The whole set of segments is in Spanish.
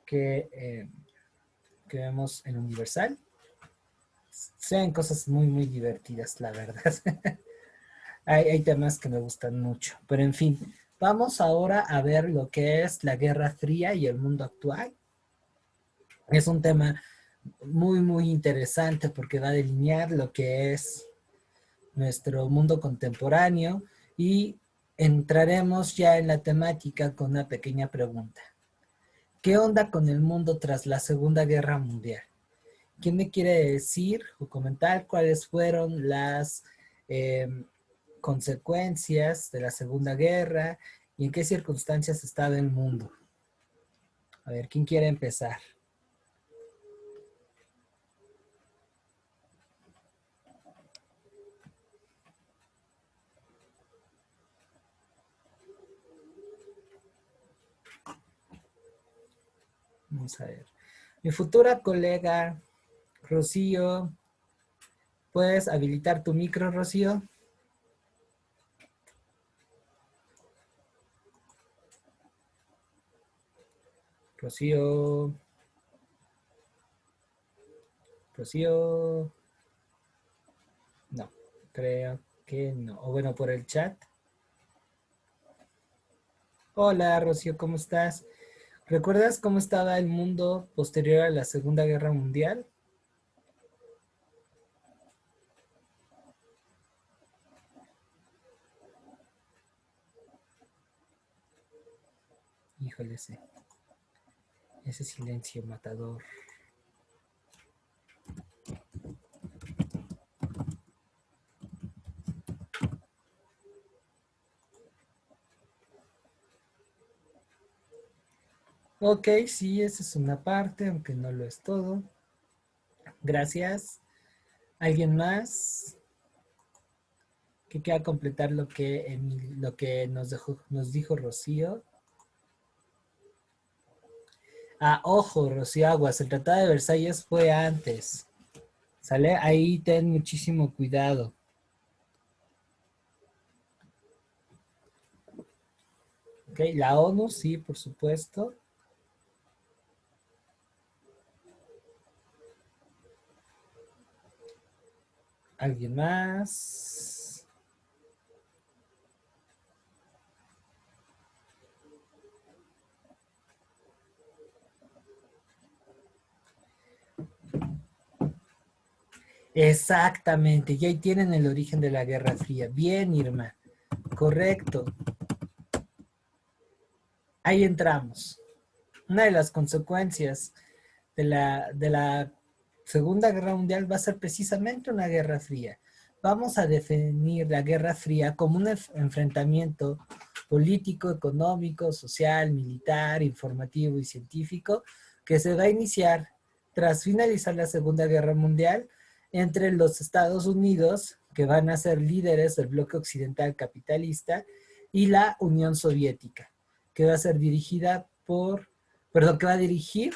que, que vemos en Universal. Sean cosas muy, muy divertidas, la verdad. Hay temas que me gustan mucho, pero en fin, vamos ahora a ver lo que es la Guerra Fría y el mundo actual. Es un tema muy, muy interesante porque va a delinear lo que es nuestro mundo contemporáneo y entraremos ya en la temática con una pequeña pregunta. ¿Qué onda con el mundo tras la Segunda Guerra Mundial? ¿Quién me quiere decir o comentar cuáles fueron las eh, consecuencias de la Segunda Guerra y en qué circunstancias estaba el mundo? A ver, ¿quién quiere empezar? Vamos a ver. Mi futura colega, Rocío, ¿puedes habilitar tu micro, Rocío? Rocío, Rocío, no, creo que no. O bueno, por el chat. Hola, Rocío, ¿cómo estás? ¿Recuerdas cómo estaba el mundo posterior a la Segunda Guerra Mundial? Híjole, ese silencio matador. Ok, sí, esa es una parte, aunque no lo es todo. Gracias. ¿Alguien más que quiera completar lo que nos dijo Rocío? Ah, ojo, Rocío Aguas, el Tratado de Versalles fue antes. ¿Sale? Ahí ten muchísimo cuidado. Ok, la ONU, sí, por supuesto. ¿Alguien más? Exactamente, y ahí tienen el origen de la Guerra Fría. Bien, Irma, correcto. Ahí entramos. Una de las consecuencias de la Segunda Guerra Mundial va a ser precisamente una Guerra Fría. Vamos a definir la Guerra Fría como un enfrentamiento político, económico, social, militar, informativo y científico que se va a iniciar tras finalizar la Segunda Guerra Mundial entre los Estados Unidos, que van a ser líderes del bloque occidental capitalista, y la Unión Soviética, que va a ser dirigida por, perdón, que va a dirigir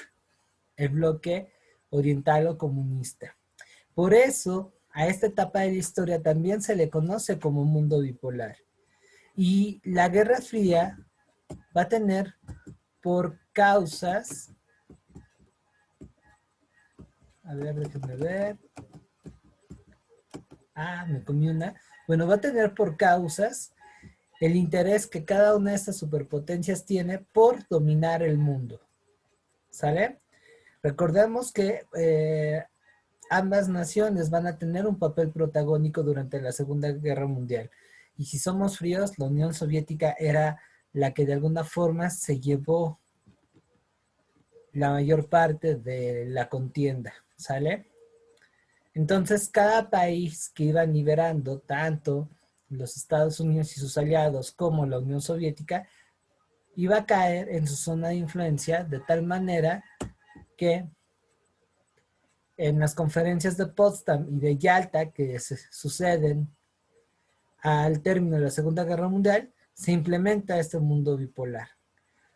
el bloque oriental o comunista. Por eso, a esta etapa de la historia también se le conoce como mundo bipolar. Y la Guerra Fría va a tener por causas, a ver, déjenme ver, me comí una, bueno, va a tener por causas el interés que cada una de estas superpotencias tiene por dominar el mundo, ¿sale? Recordemos que ambas naciones van a tener un papel protagónico durante la Segunda Guerra Mundial. Y si somos fríos, la Unión Soviética era la que de alguna forma se llevó la mayor parte de la contienda, ¿sale? Entonces, cada país que iba liberando, tanto los Estados Unidos y sus aliados como la Unión Soviética, iba a caer en su zona de influencia de tal manera que en las conferencias de Potsdam y de Yalta que se suceden al término de la Segunda Guerra Mundial, se implementa este mundo bipolar.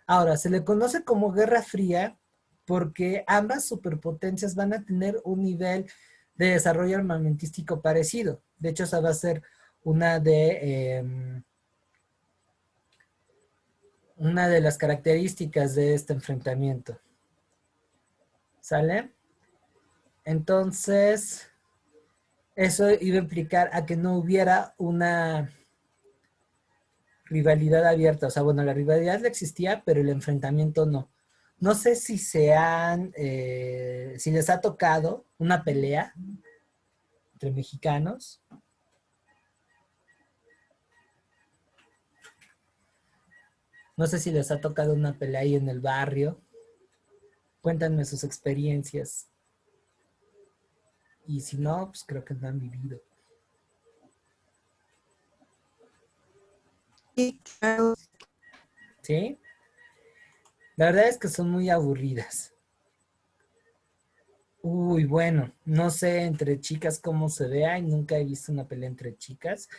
Ahora, se le conoce como Guerra Fría porque ambas superpotencias van a tener un nivel de desarrollo armamentístico parecido. De hecho, esa va a ser una una de las características de este enfrentamiento. ¿Sale? Entonces, eso iba a implicar a que no hubiera una rivalidad abierta. O sea, bueno, la rivalidad existía, pero el enfrentamiento no. No sé si si les ha tocado una pelea entre mexicanos. No sé si les ha tocado una pelea ahí en el barrio. Cuéntanme sus experiencias. Y si no, pues creo que no han vivido. Sí, claro. ¿Sí? La verdad es que son muy aburridas. Uy, bueno, no sé entre chicas cómo se vea y nunca he visto una pelea entre chicas,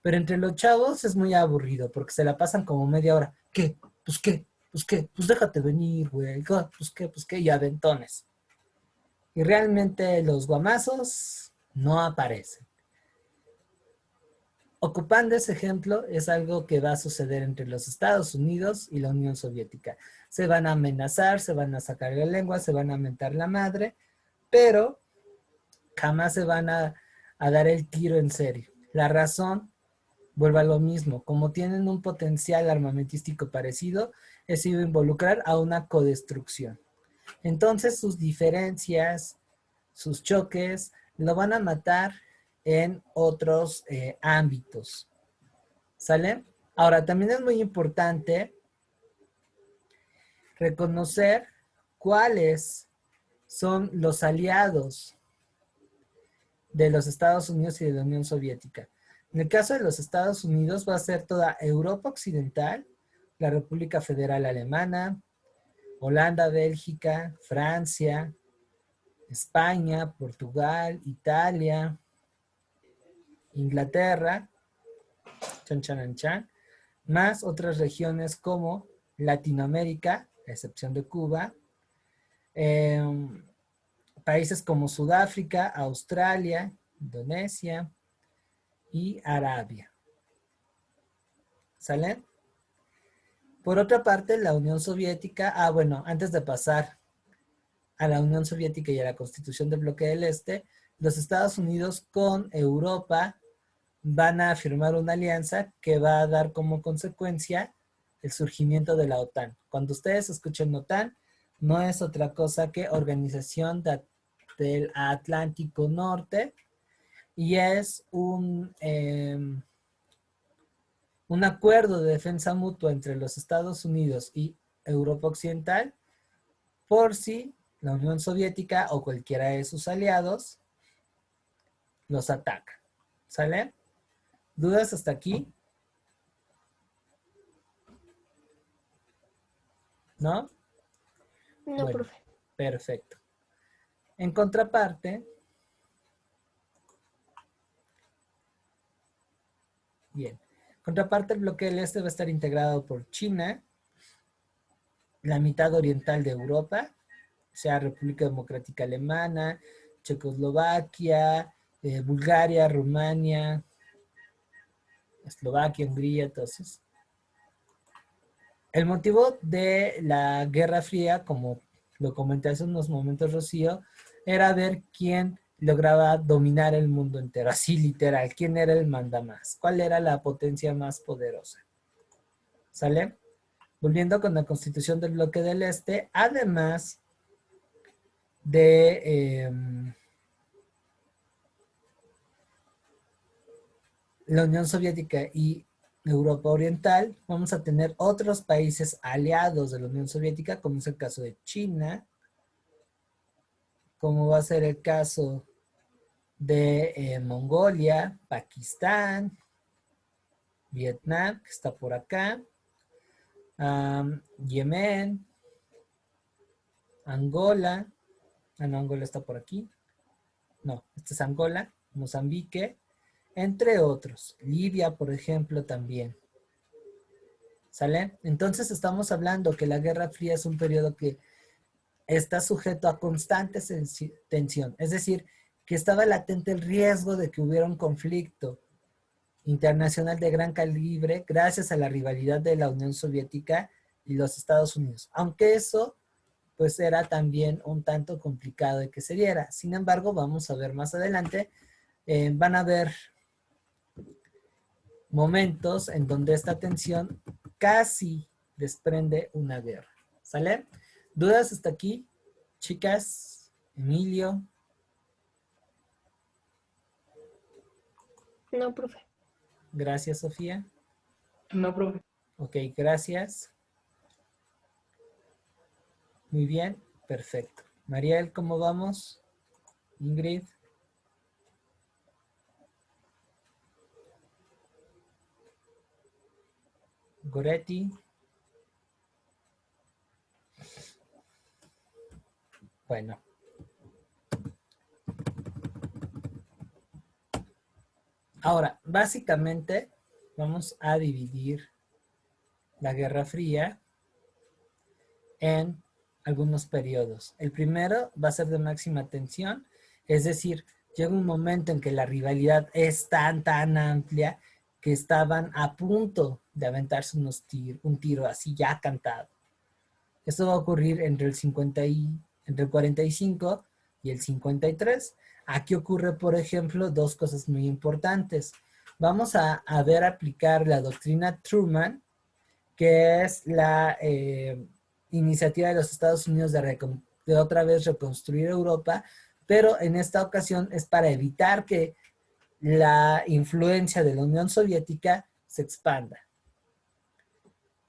pero entre los chavos es muy aburrido porque se la pasan como media hora. ¿Qué? Pues qué, pues qué, pues déjate venir, güey. Pues qué, y aventones. Y realmente los guamazos no aparecen. Ocupando ese ejemplo, es algo que va a suceder entre los Estados Unidos y la Unión Soviética. Se van a amenazar, se van a sacar la lengua, se van a mentar la madre, pero jamás se van a dar el tiro en serio. La razón, vuelve a lo mismo, como tienen un potencial armamentístico parecido, es iba a involucrar a una codestrucción. Entonces sus diferencias, sus choques, lo van a matar en otros ámbitos. ¿Sale? Ahora, también es muy importante reconocer cuáles son los aliados de los Estados Unidos y de la Unión Soviética. En el caso de los Estados Unidos va a ser toda Europa Occidental, la República Federal Alemana, Holanda, Bélgica, Francia, España, Portugal, Italia, Inglaterra, chan, chan, chan, más otras regiones como Latinoamérica, a excepción de Cuba, eh, países como Sudáfrica, Australia, Indonesia y Arabia. ¿Sale? Por otra parte, la Unión Soviética, bueno, antes de pasar a la Unión Soviética y a la constitución del bloque del Este, los Estados Unidos con Europa van a firmar una alianza que va a dar como consecuencia el surgimiento de la OTAN. Cuando ustedes escuchen OTAN, no es otra cosa que Organización del Atlántico Norte y es un acuerdo de defensa mutua entre los Estados Unidos y Europa Occidental por si la Unión Soviética o cualquiera de sus aliados los ataca. ¿Sale? ¿Dudas hasta aquí? ¿No? No, Bueno, profe. perfecto. En contraparte, bien, contraparte el bloque del Este va a estar integrado por China, la mitad oriental de Europa, o sea, República Democrática Alemana, Checoslovaquia, Bulgaria, Rumania, Eslovaquia, Hungría, entonces. El motivo de la Guerra Fría, como lo comenté hace unos momentos, Rocío, era ver quién lograba dominar el mundo entero, así literal, quién era el mandamás, cuál era la potencia más poderosa. ¿Sale? Volviendo con la constitución del bloque del Este, además de la Unión Soviética y Europa Oriental, vamos a tener otros países aliados de la Unión Soviética, como es el caso de China, como va a ser el caso de Mongolia, Pakistán, Vietnam, que está por acá, Yemen, Angola, no, Angola está por aquí, no, este es Angola, Mozambique, entre otros, Libia, por ejemplo, también. ¿Sale? Entonces estamos hablando que la Guerra Fría es un periodo que está sujeto a constante tensión, es decir, que estaba latente el riesgo de que hubiera un conflicto internacional de gran calibre gracias a la rivalidad de la Unión Soviética y los Estados Unidos. Aunque eso pues era también un tanto complicado de que se diera. Sin embargo, vamos a ver más adelante, van a haber momentos en donde esta tensión casi desprende una guerra. ¿Sale? ¿Dudas hasta aquí? Chicas, Emilio. No, profe. Gracias, Sofía. No, profe. Ok, gracias. Muy bien, perfecto. Mariel, ¿cómo vamos? Ingrid. Goretti. Bueno. Ahora, básicamente vamos a dividir la Guerra Fría en algunos periodos. El primero va a ser de máxima tensión, es decir, llega un momento en que la rivalidad es tan amplia que estaban a punto de aventarse un tiro así ya cantado. Esto va a ocurrir entre el 45 y el 53. Aquí ocurre, por ejemplo, dos cosas muy importantes. Vamos a ver aplicar la doctrina Truman, que es la iniciativa de los Estados Unidos de otra vez reconstruir Europa, pero en esta ocasión es para evitar que la influencia de la Unión Soviética se expanda.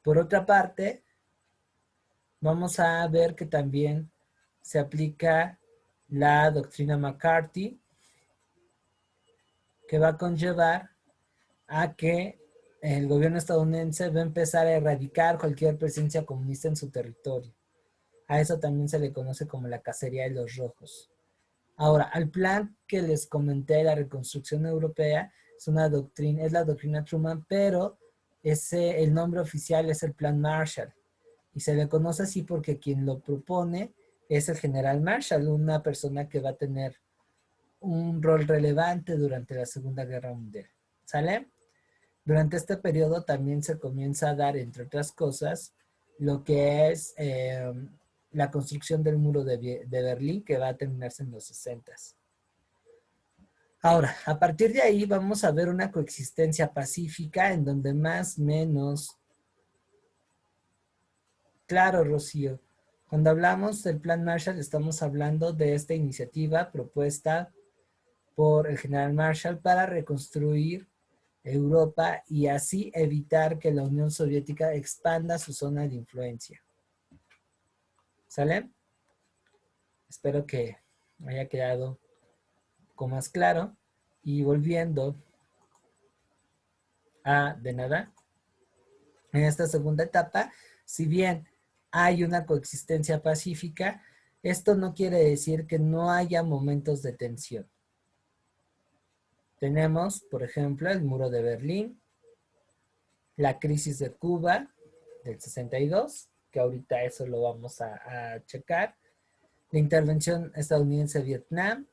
Por otra parte, vamos a ver que también se aplica la doctrina McCarthy, que va a conllevar a que el gobierno estadounidense va a empezar a erradicar cualquier presencia comunista en su territorio. A eso también se le conoce como la cacería de los rojos. Ahora, al plan que les comenté de la reconstrucción europea es la doctrina Truman, pero el nombre oficial es el Plan Marshall. Y se le conoce así porque quien lo propone es el general Marshall, una persona que va a tener un rol relevante durante la Segunda Guerra Mundial. ¿Sale? Durante este periodo también se comienza a dar, entre otras cosas, lo que es la construcción del muro de Berlín, que va a terminarse en los 60s. Ahora, a partir de ahí vamos a ver una coexistencia pacífica en donde más o menos... Claro, Rocío, cuando hablamos del Plan Marshall estamos hablando de esta iniciativa propuesta por el general Marshall para reconstruir Europa y así evitar que la Unión Soviética expanda su zona de influencia. ¿Sale? Espero que haya quedado con más claro. Y volviendo de nada, en esta segunda etapa, si bien hay una coexistencia pacífica, esto no quiere decir que no haya momentos de tensión. Tenemos, por ejemplo, el muro de Berlín, la crisis de Cuba del 62, que ahorita eso lo vamos a checar, la intervención estadounidense en Vietnam,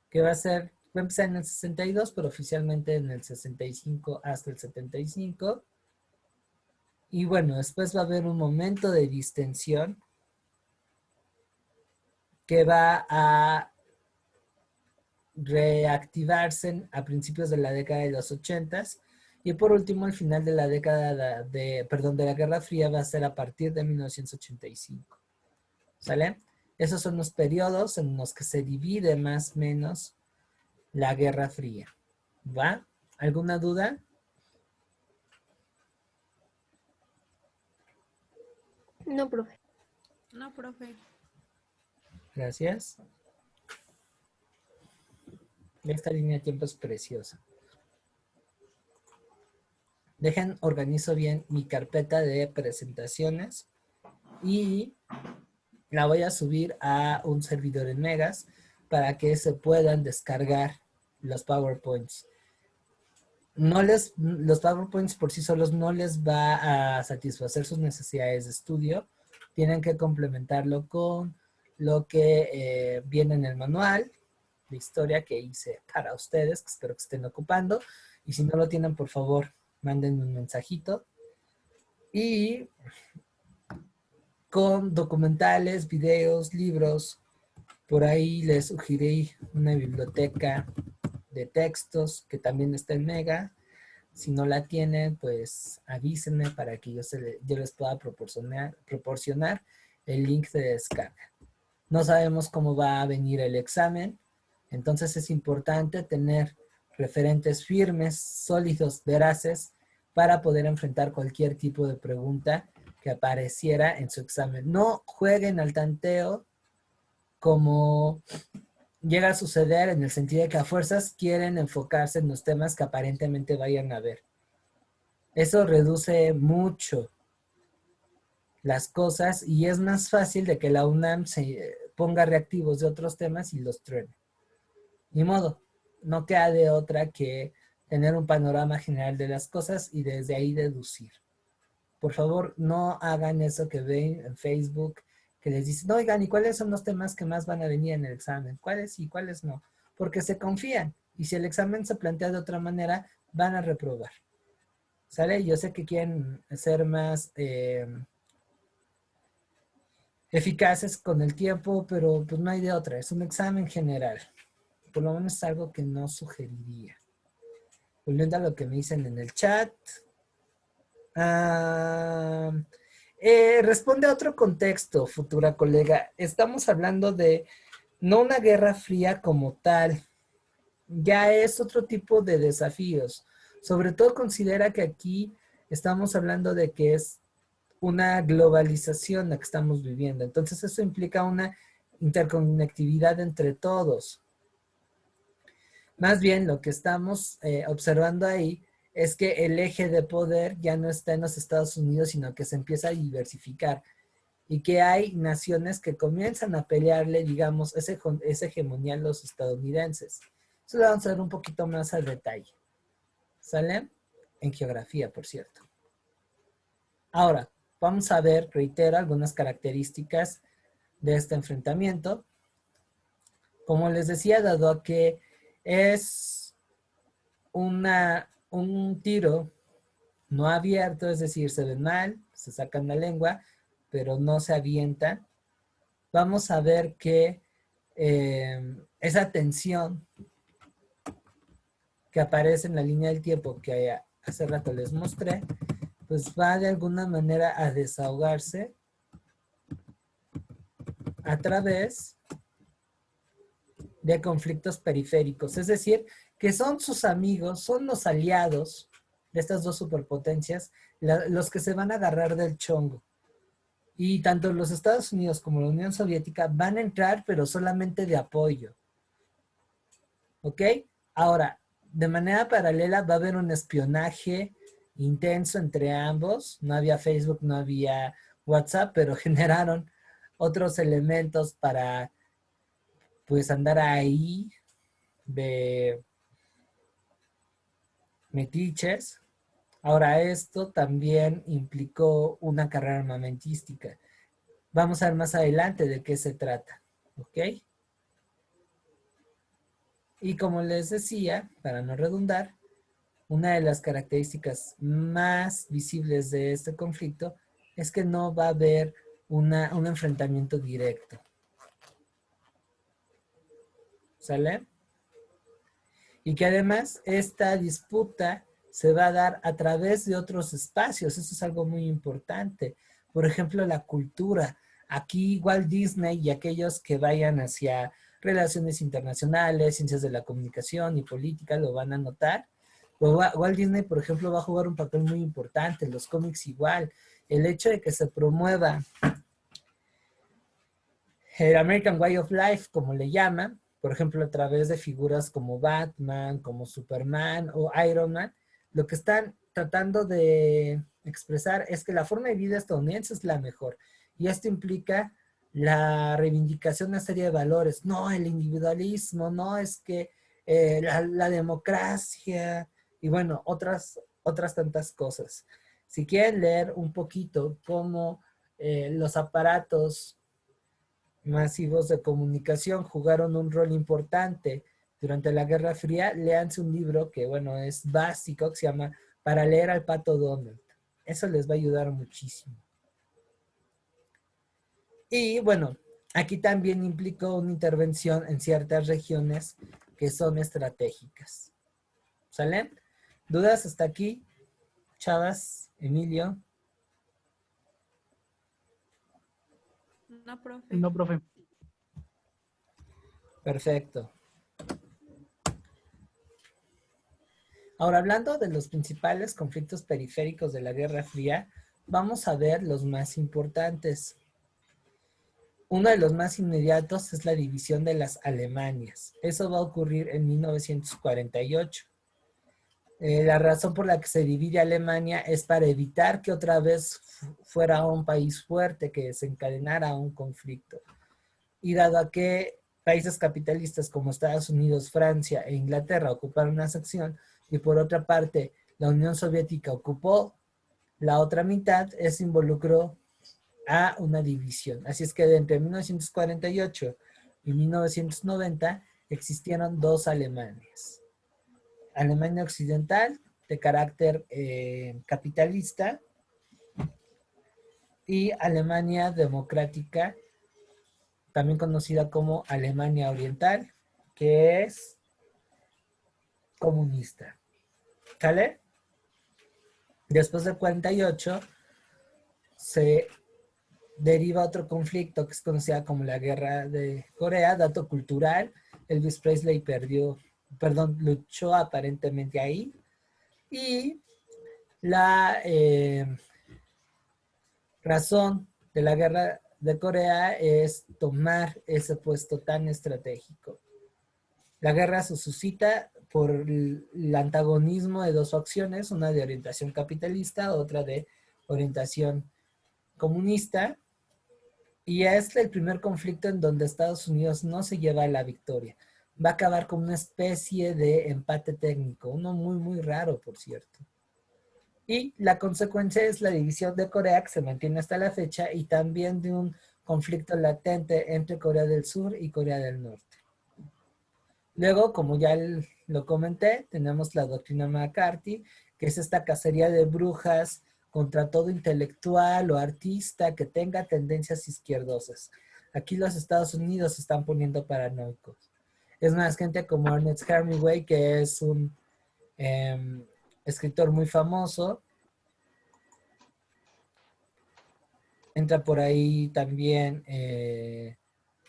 que va a empezar en el 62, pero oficialmente en el 65 hasta el 75. Y bueno, después va a haber un momento de distensión que va a reactivarse a principios de la década de los 80s. Y por último, el final de la década de la Guerra Fría va a ser a partir de 1985. ¿Sale? Esos son los periodos en los que se divide más o menos la Guerra Fría. ¿Va? ¿Alguna duda? No, profe. No, profe. Gracias. Esta línea de tiempo es preciosa. Dejen, organizo bien mi carpeta de presentaciones y la voy a subir a un servidor en Megas para que se puedan descargar los PowerPoints. Los PowerPoints por sí solos no les va a satisfacer sus necesidades de estudio. Tienen que complementarlo con lo que viene en el manual de historia que hice para ustedes, que espero que estén ocupando. Y si no lo tienen, por favor, mándenme un mensajito. Y con documentales, videos, libros. Por ahí les sugerí una biblioteca de textos que también está en Mega. Si no la tienen, pues avísenme para que yo les pueda proporcionar el link de descarga. No sabemos cómo va a venir el examen, entonces es importante tener referentes firmes, sólidos, veraces, para poder enfrentar cualquier tipo de pregunta que apareciera en su examen. No jueguen al tanteo como llega a suceder, en el sentido de que a fuerzas quieren enfocarse en los temas que aparentemente vayan a ver. Eso reduce mucho las cosas y es más fácil de que la UNAM se ponga reactivos de otros temas y los truene. Ni modo, no queda de otra que tener un panorama general de las cosas y desde ahí deducir. Por favor, no hagan eso que ven en Facebook, que les dicen, oigan, ¿y cuáles son los temas que más van a venir en el examen? ¿Cuáles sí, cuáles no? Porque se confían. Y si el examen se plantea de otra manera, van a reprobar. ¿Sale? Yo sé que quieren ser más eficaces con el tiempo, pero pues no hay de otra. Es un examen general. Por lo menos es algo que no sugeriría. Volviendo a lo que me dicen en el chat. Responde a otro contexto, futura colega. Estamos hablando de no una guerra fría como tal. Ya es otro tipo de desafíos. Sobre todo considera que aquí estamos hablando de que es una globalización la que estamos viviendo. Entonces eso implica una interconectividad entre todos. Más bien lo que estamos observando ahí es que el eje de poder ya no está en los Estados Unidos, sino que se empieza a diversificar y que hay naciones que comienzan a pelearle, digamos, esa hegemonía a los estadounidenses. Eso lo vamos a ver un poquito más al detalle. ¿Sale? En geografía, por cierto. Ahora, vamos a ver, reitero, algunas características de este enfrentamiento. Como les decía, dado a que es un tiro no abierto, es decir, se ven mal, se sacan la lengua, pero no se avientan, vamos a ver que esa tensión que aparece en la línea del tiempo que hace rato les mostré, pues va de alguna manera a desahogarse a través de conflictos periféricos, es decir, que son sus amigos, son los aliados de estas dos superpotencias, los que se van a agarrar del chongo. Y tanto los Estados Unidos como la Unión Soviética van a entrar, pero solamente de apoyo. ¿Ok? Ahora, de manera paralela va a haber un espionaje intenso entre ambos. No había Facebook, no había WhatsApp, pero generaron otros elementos para pues andar ahí de metiches. Ahora, esto también implicó una carrera armamentística. Vamos a ver más adelante de qué se trata, ¿ok? Y como les decía, para no redundar, una de las características más visibles de este conflicto es que no va a haber un enfrentamiento directo. ¿Sale? Y que además esta disputa se va a dar a través de otros espacios. Eso es algo muy importante. Por ejemplo, la cultura. Aquí Walt Disney y aquellos que vayan hacia relaciones internacionales, ciencias de la comunicación y política lo van a notar. Walt Disney, por ejemplo, va a jugar un papel muy importante. Los cómics igual. El hecho de que se promueva el American Way of Life, como le llaman, por ejemplo, a través de figuras como Batman, como Superman o Iron Man, lo que están tratando de expresar es que la forma de vida estadounidense es la mejor. Y esto implica la reivindicación de una serie de valores. No, el individualismo, no es que la democracia y bueno, otras tantas cosas. Si quieren leer un poquito cómo los aparatos masivos de comunicación jugaron un rol importante durante la Guerra Fría, léanse un libro que, bueno, es básico, que se llama Para leer al Pato Donald. Eso les va a ayudar muchísimo. Y bueno, aquí también implicó una intervención en ciertas regiones que son estratégicas. ¿Sale? ¿Dudas hasta aquí? Chavas, Emilio. No, profe. No, profe. Perfecto. Ahora, hablando de los principales conflictos periféricos de la Guerra Fría, vamos a ver los más importantes. Uno de los más inmediatos es la división de las Alemanias. Eso va a ocurrir en 1948. La razón por la que se divide Alemania es para evitar que otra vez fuera un país fuerte, que desencadenara un conflicto. Y dado a que países capitalistas como Estados Unidos, Francia e Inglaterra ocuparon una sección y por otra parte la Unión Soviética ocupó la otra mitad, eso involucró a una división. Así es que entre 1948 y 1990 existieron dos Alemanias. Alemania Occidental, de carácter capitalista, y Alemania Democrática, también conocida como Alemania Oriental, que es comunista. ¿Sale? Después del 48 se deriva otro conflicto que es conocida como la Guerra de Corea. Dato cultural, Elvis Presley luchó aparentemente ahí. Y la razón de la Guerra de Corea es tomar ese puesto tan estratégico. La guerra se suscita por el antagonismo de dos facciones, una de orientación capitalista, otra de orientación comunista, y es el primer conflicto en donde Estados Unidos no se lleva la victoria. Va a acabar con una especie de empate técnico, uno muy, muy raro, por cierto. Y la consecuencia es la división de Corea, que se mantiene hasta la fecha, y también de un conflicto latente entre Corea del Sur y Corea del Norte. Luego, como ya lo comenté, tenemos la doctrina McCarthy, que es esta cacería de brujas contra todo intelectual o artista que tenga tendencias izquierdosas. Aquí los Estados Unidos se están poniendo paranoicos. Es más, gente como Ernest Hemingway, que es un escritor muy famoso. Entra por ahí también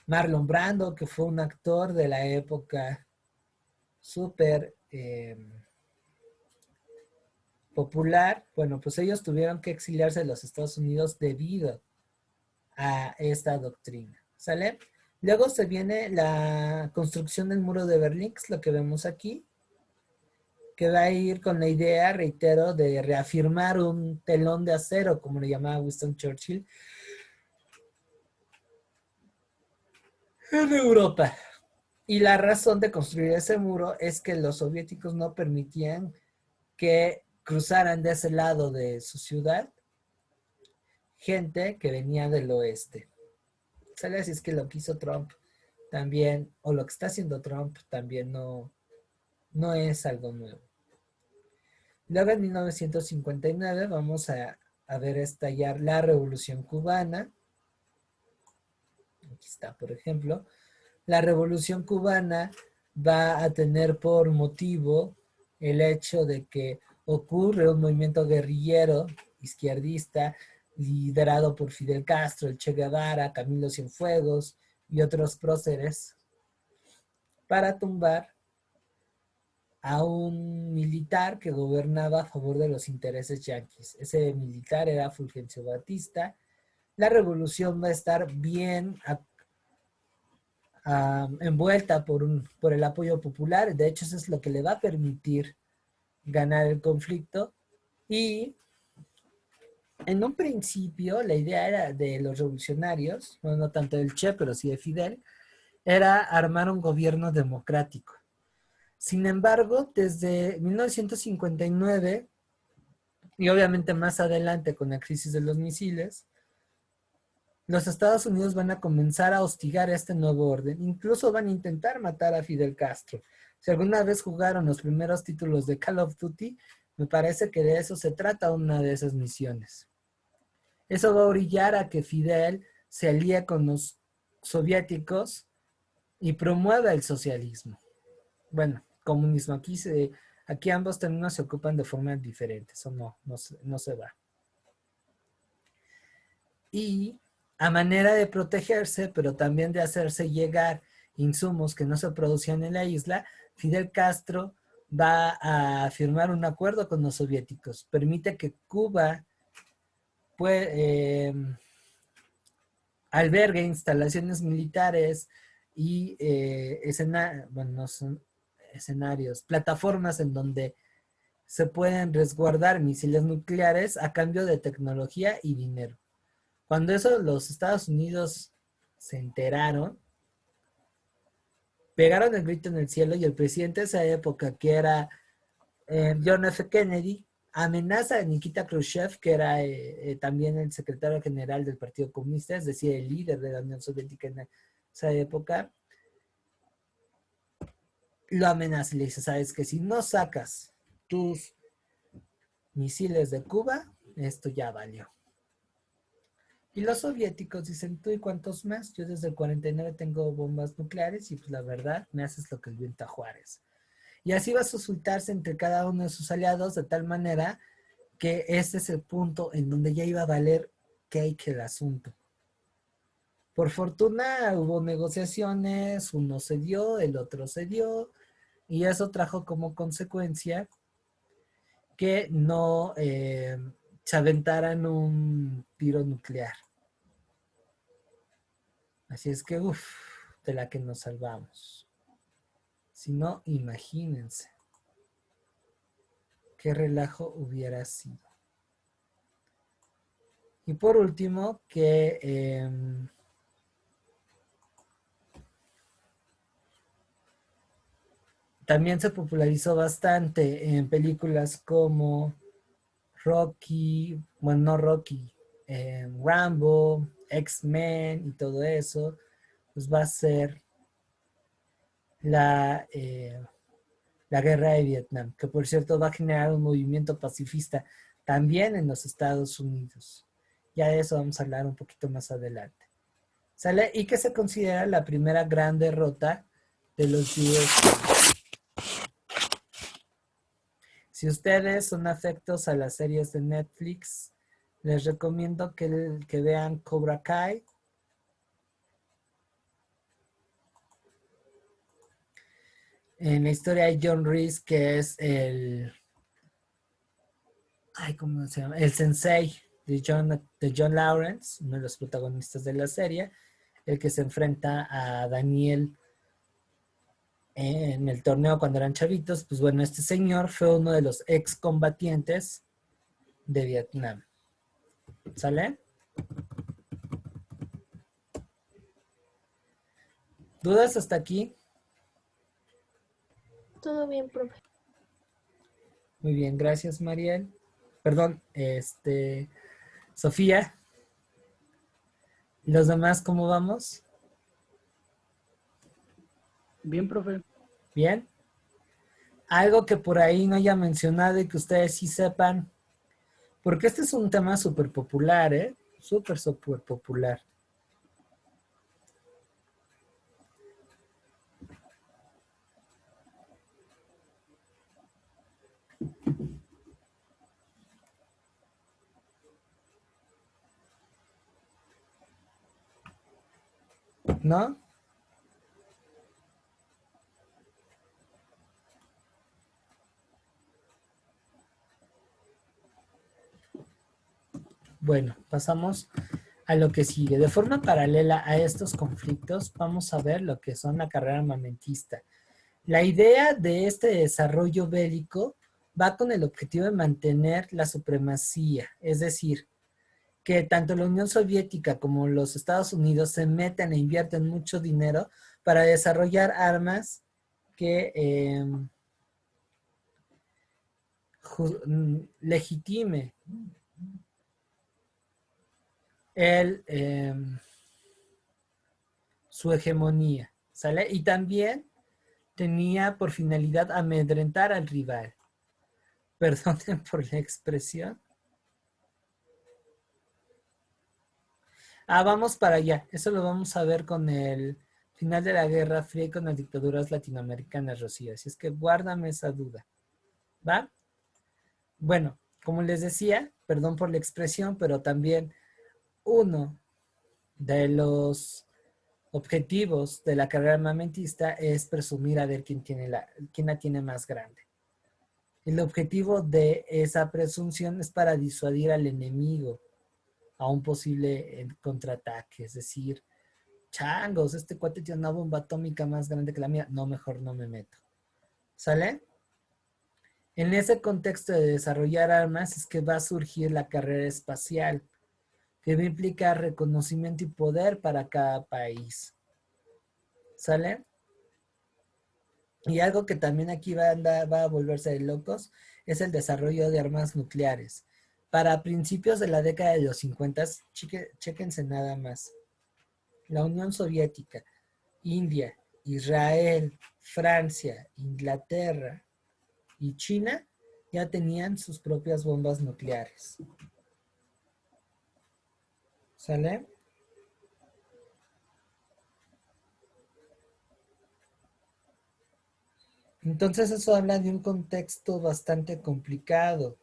Marlon Brando, que fue un actor de la época súper popular. Bueno, pues ellos tuvieron que exiliarse de los Estados Unidos debido a esta doctrina. ¿Sale? Luego se viene la construcción del muro de Berlín, que es lo que vemos aquí, que va a ir con la idea, reitero, de reafirmar un telón de acero, como le llamaba Winston Churchill, en Europa. Y la razón de construir ese muro es que los soviéticos no permitían que cruzaran de ese lado de su ciudad gente que venía del oeste. ¿Sale? Así es que lo que hizo Trump también, o lo que está haciendo Trump también no es algo nuevo. Luego en 1959 vamos a ver estallar la Revolución Cubana. Aquí está, por ejemplo. La Revolución Cubana va a tener por motivo el hecho de que ocurre un movimiento guerrillero izquierdista liderado por Fidel Castro, el Che Guevara, Camilo Cienfuegos y otros próceres para tumbar a un militar que gobernaba a favor de los intereses yanquis. Ese militar era Fulgencio Batista. La revolución va a estar bien envuelta por el apoyo popular. De hecho, eso es lo que le va a permitir ganar el conflicto. Y en un principio, la idea era de los revolucionarios, bueno, no tanto del Che, pero sí de Fidel, era armar un gobierno democrático. Sin embargo, desde 1959 y obviamente más adelante con la crisis de los misiles, los Estados Unidos van a comenzar a hostigar a este nuevo orden. Incluso van a intentar matar a Fidel Castro. Si alguna vez jugaron los primeros títulos de Call of Duty, me parece que de eso se trata una de esas misiones. Eso va a orillar a que Fidel se alía con los soviéticos y promueve el socialismo. Bueno, comunismo. Aquí ambos términos se ocupan de forma diferente, eso no se va. Y a manera de protegerse, pero también de hacerse llegar insumos que no se producían en la isla, Fidel Castro va a firmar un acuerdo con los soviéticos. Permite que Cuba albergue instalaciones militares y no son escenarios, plataformas en donde se pueden resguardar misiles nucleares a cambio de tecnología y dinero. Cuando eso los Estados Unidos se enteraron, pegaron el grito en el cielo y el presidente de esa época, que era John F. Kennedy, amenaza a Nikita Khrushchev, que era también el secretario general del Partido Comunista, es decir, el líder de la Unión Soviética en esa época, lo amenaza y le dice, sabes que si no sacas tus misiles de Cuba, esto ya valió. Y los soviéticos dicen, ¿tú y cuántos más? Yo desde el 49 tengo bombas nucleares y pues la verdad me haces lo que el viento a Juárez. Y así va a suscitarse entre cada uno de sus aliados de tal manera que este es el punto en donde ya iba a valer cake el asunto. Por fortuna hubo negociaciones, uno cedió, el otro cedió, y eso trajo como consecuencia que no se aventaran un tiro nuclear. Así es que, de la que nos salvamos. Si no, imagínense qué relajo hubiera sido. Y por último, que también se popularizó bastante en películas como Rocky, bueno, no Rocky, Rambo, X-Men y todo eso, pues va a ser la guerra de Vietnam, que por cierto va a generar un movimiento pacifista también en los Estados Unidos. Ya de eso vamos a hablar un poquito más adelante. ¿Sale? Y que se considera la primera gran derrota de los US. Si ustedes son afectos a las series de Netflix, les recomiendo que vean Cobra Kai. En la historia de John Reese, que es ¿cómo se llama? El sensei de John Lawrence, uno de los protagonistas de la serie, el que se enfrenta a Daniel en el torneo cuando eran chavitos. Pues bueno, este señor fue uno de los excombatientes de Vietnam. ¿Sale? ¿Dudas hasta aquí? Todo bien, profe. Muy bien, gracias, Mariel. Perdón, Sofía. ¿Los demás cómo vamos? Bien, profe. Bien. Algo que por ahí no haya mencionado y que ustedes sí sepan, porque este es un tema súper popular, ¿eh? Súper popular. ¿No? Bueno, pasamos a lo que sigue. De forma paralela a estos conflictos, vamos a ver lo que son la carrera armamentista. La idea de este desarrollo bélico va con el objetivo de mantener la supremacía, es decir, que tanto la Unión Soviética como los Estados Unidos se meten e invierten mucho dinero para desarrollar armas que legitime su hegemonía, ¿sale? Y también tenía por finalidad amedrentar al rival. Perdonen por la expresión. Vamos para allá. Eso lo vamos a ver con el final de la Guerra Fría y con las dictaduras latinoamericanas, Rocío. Así es que guárdame esa duda. ¿Va? Bueno, como les decía, perdón por la expresión, pero también uno de los objetivos de la carrera armamentista es presumir a ver quién la tiene más grande. El objetivo de esa presunción es para disuadir al enemigo a un posible contraataque. Es decir, changos, este cuate tiene una bomba atómica más grande que la mía. No, mejor no me meto. ¿Sale? En ese contexto de desarrollar armas es que va a surgir la carrera espacial, que va a implicar reconocimiento y poder para cada país. ¿Sale? Y algo que también aquí va a volverse de locos es el desarrollo de armas nucleares. Para principios de la década de los 50, chéquense nada más. La Unión Soviética, India, Israel, Francia, Inglaterra y China ya tenían sus propias bombas nucleares. ¿Sale? Entonces eso habla de un contexto bastante complicado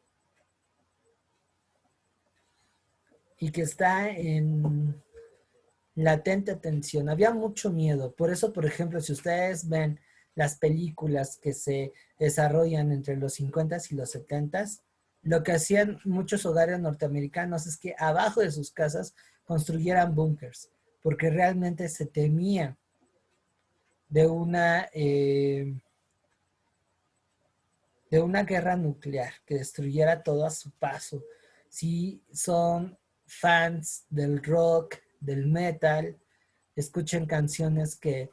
y que está en latente tensión. Había mucho miedo. Por eso, por ejemplo, si ustedes ven las películas que se desarrollan entre los 50 y los 70, lo que hacían muchos hogares norteamericanos es que abajo de sus casas construyeran búnkers, porque realmente se temía de una guerra nuclear que destruyera todo a su paso. Si son fans del rock, del metal, escuchen canciones que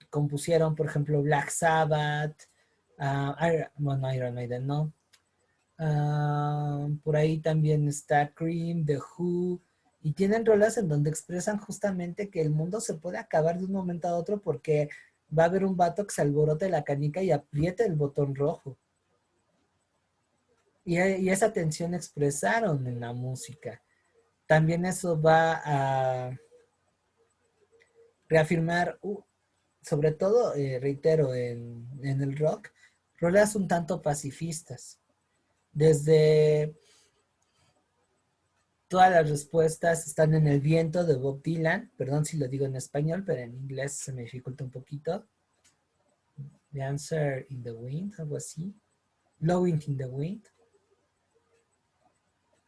compusieron, por ejemplo, Black Sabbath, bueno, Iron Maiden, ¿no? Por ahí también está Cream, The Who, y tienen rolas en donde expresan justamente que el mundo se puede acabar de un momento a otro porque va a haber un vato que se alborote la canica y apriete el botón rojo. Y esa tensión expresaron en la música. También eso va a reafirmar, sobre todo, reitero, en el rock, rolas un tanto pacifistas. Desde todas las respuestas están en El viento de Bob Dylan. Perdón si lo digo en español, pero en inglés se me dificulta un poquito. The Answer in the Wind, algo así. Blowing in the Wind.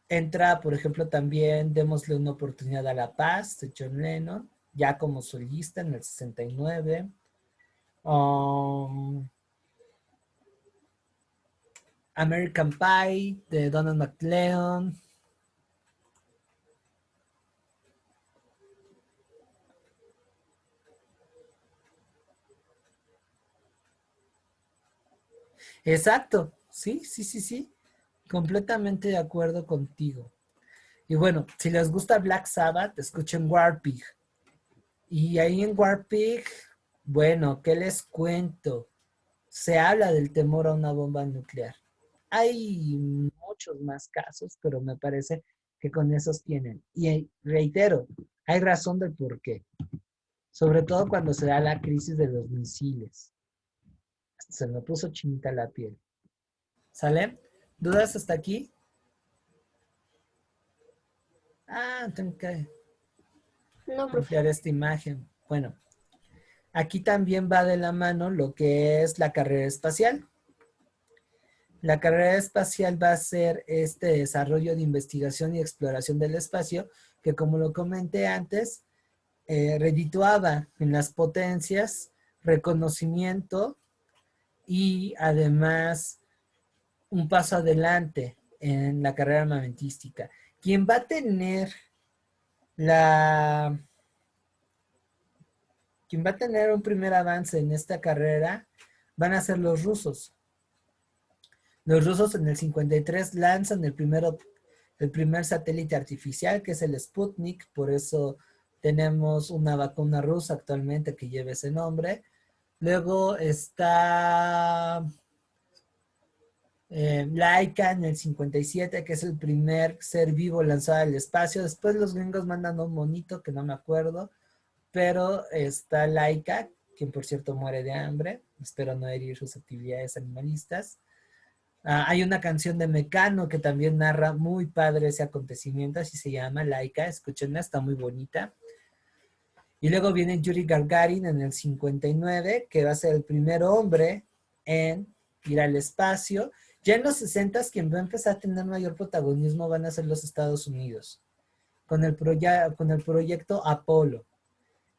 Entra, por ejemplo, también Démosle una oportunidad a la paz de John Lennon, ya como solista en el 69. American Pie de Donald McLeod. Exacto, sí, sí, sí, sí. Completamente de acuerdo contigo. Y bueno, si les gusta Black Sabbath, escuchen Warpig. Y ahí en Warpig, bueno, ¿qué les cuento? Se habla del temor a una bomba nuclear. Hay muchos más casos, pero me parece que con esos tienen. Y reitero, hay razón del por qué. Sobre todo cuando se da la crisis de los misiles. Se me puso chinita la piel. ¿Sale? ¿Dudas hasta aquí? Tengo que No, profe. ampliar esta imagen. Bueno, aquí también va de la mano lo que es la carrera espacial. La carrera espacial va a ser este desarrollo de investigación y exploración del espacio que, como lo comenté antes, redituaba en las potencias, reconocimiento y además un paso adelante en la carrera armamentística. Quien va a tener la quien va a tener un primer avance en esta carrera van a ser los rusos. Los rusos en el 53 lanzan el primer satélite artificial, que es el Sputnik, por eso tenemos una vacuna rusa actualmente que lleva ese nombre. Luego está Laika en el 57, que es el primer ser vivo lanzado al espacio. Después los gringos mandan un monito que no me acuerdo, pero está Laika, quien por cierto muere de hambre. Espero no herir susceptibilidades animalistas. Hay una canción de Mecano que también narra muy padre ese acontecimiento, así se llama, Laika, escúchenla, está muy bonita. Y luego viene Yuri Gagarin en el 59, que va a ser el primer hombre en ir al espacio. Ya en los 60, quien va a empezar a tener mayor protagonismo van a ser los Estados Unidos, con el proyecto Apolo.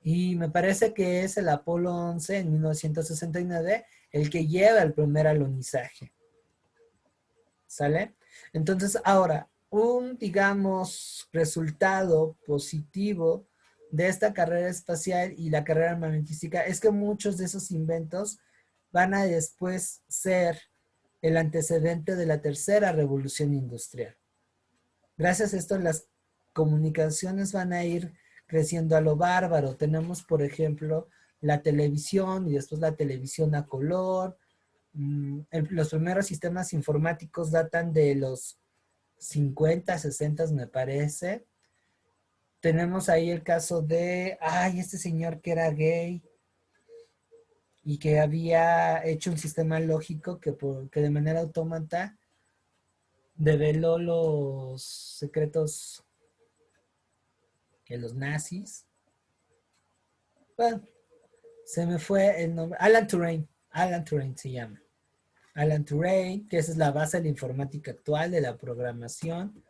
Y me parece que es el Apolo 11 en 1969 el que lleva el primer alunizaje. ¿Sale? Entonces, ahora, un, digamos, resultado positivo de esta carrera espacial y la carrera armamentística es que muchos de esos inventos van a después ser el antecedente de la tercera revolución industrial. Gracias a esto, las comunicaciones van a ir creciendo a lo bárbaro. Tenemos, por ejemplo, la televisión y después la televisión a color. Los primeros sistemas informáticos datan de los 50, 60, me parece. Tenemos ahí el caso de, este señor que era gay y que había hecho un sistema lógico que de manera autómata develó los secretos de los nazis. Bueno, se me fue el nombre. Alan Turing se llama. Alan Turing, que esa es la base de la informática actual, de la programación.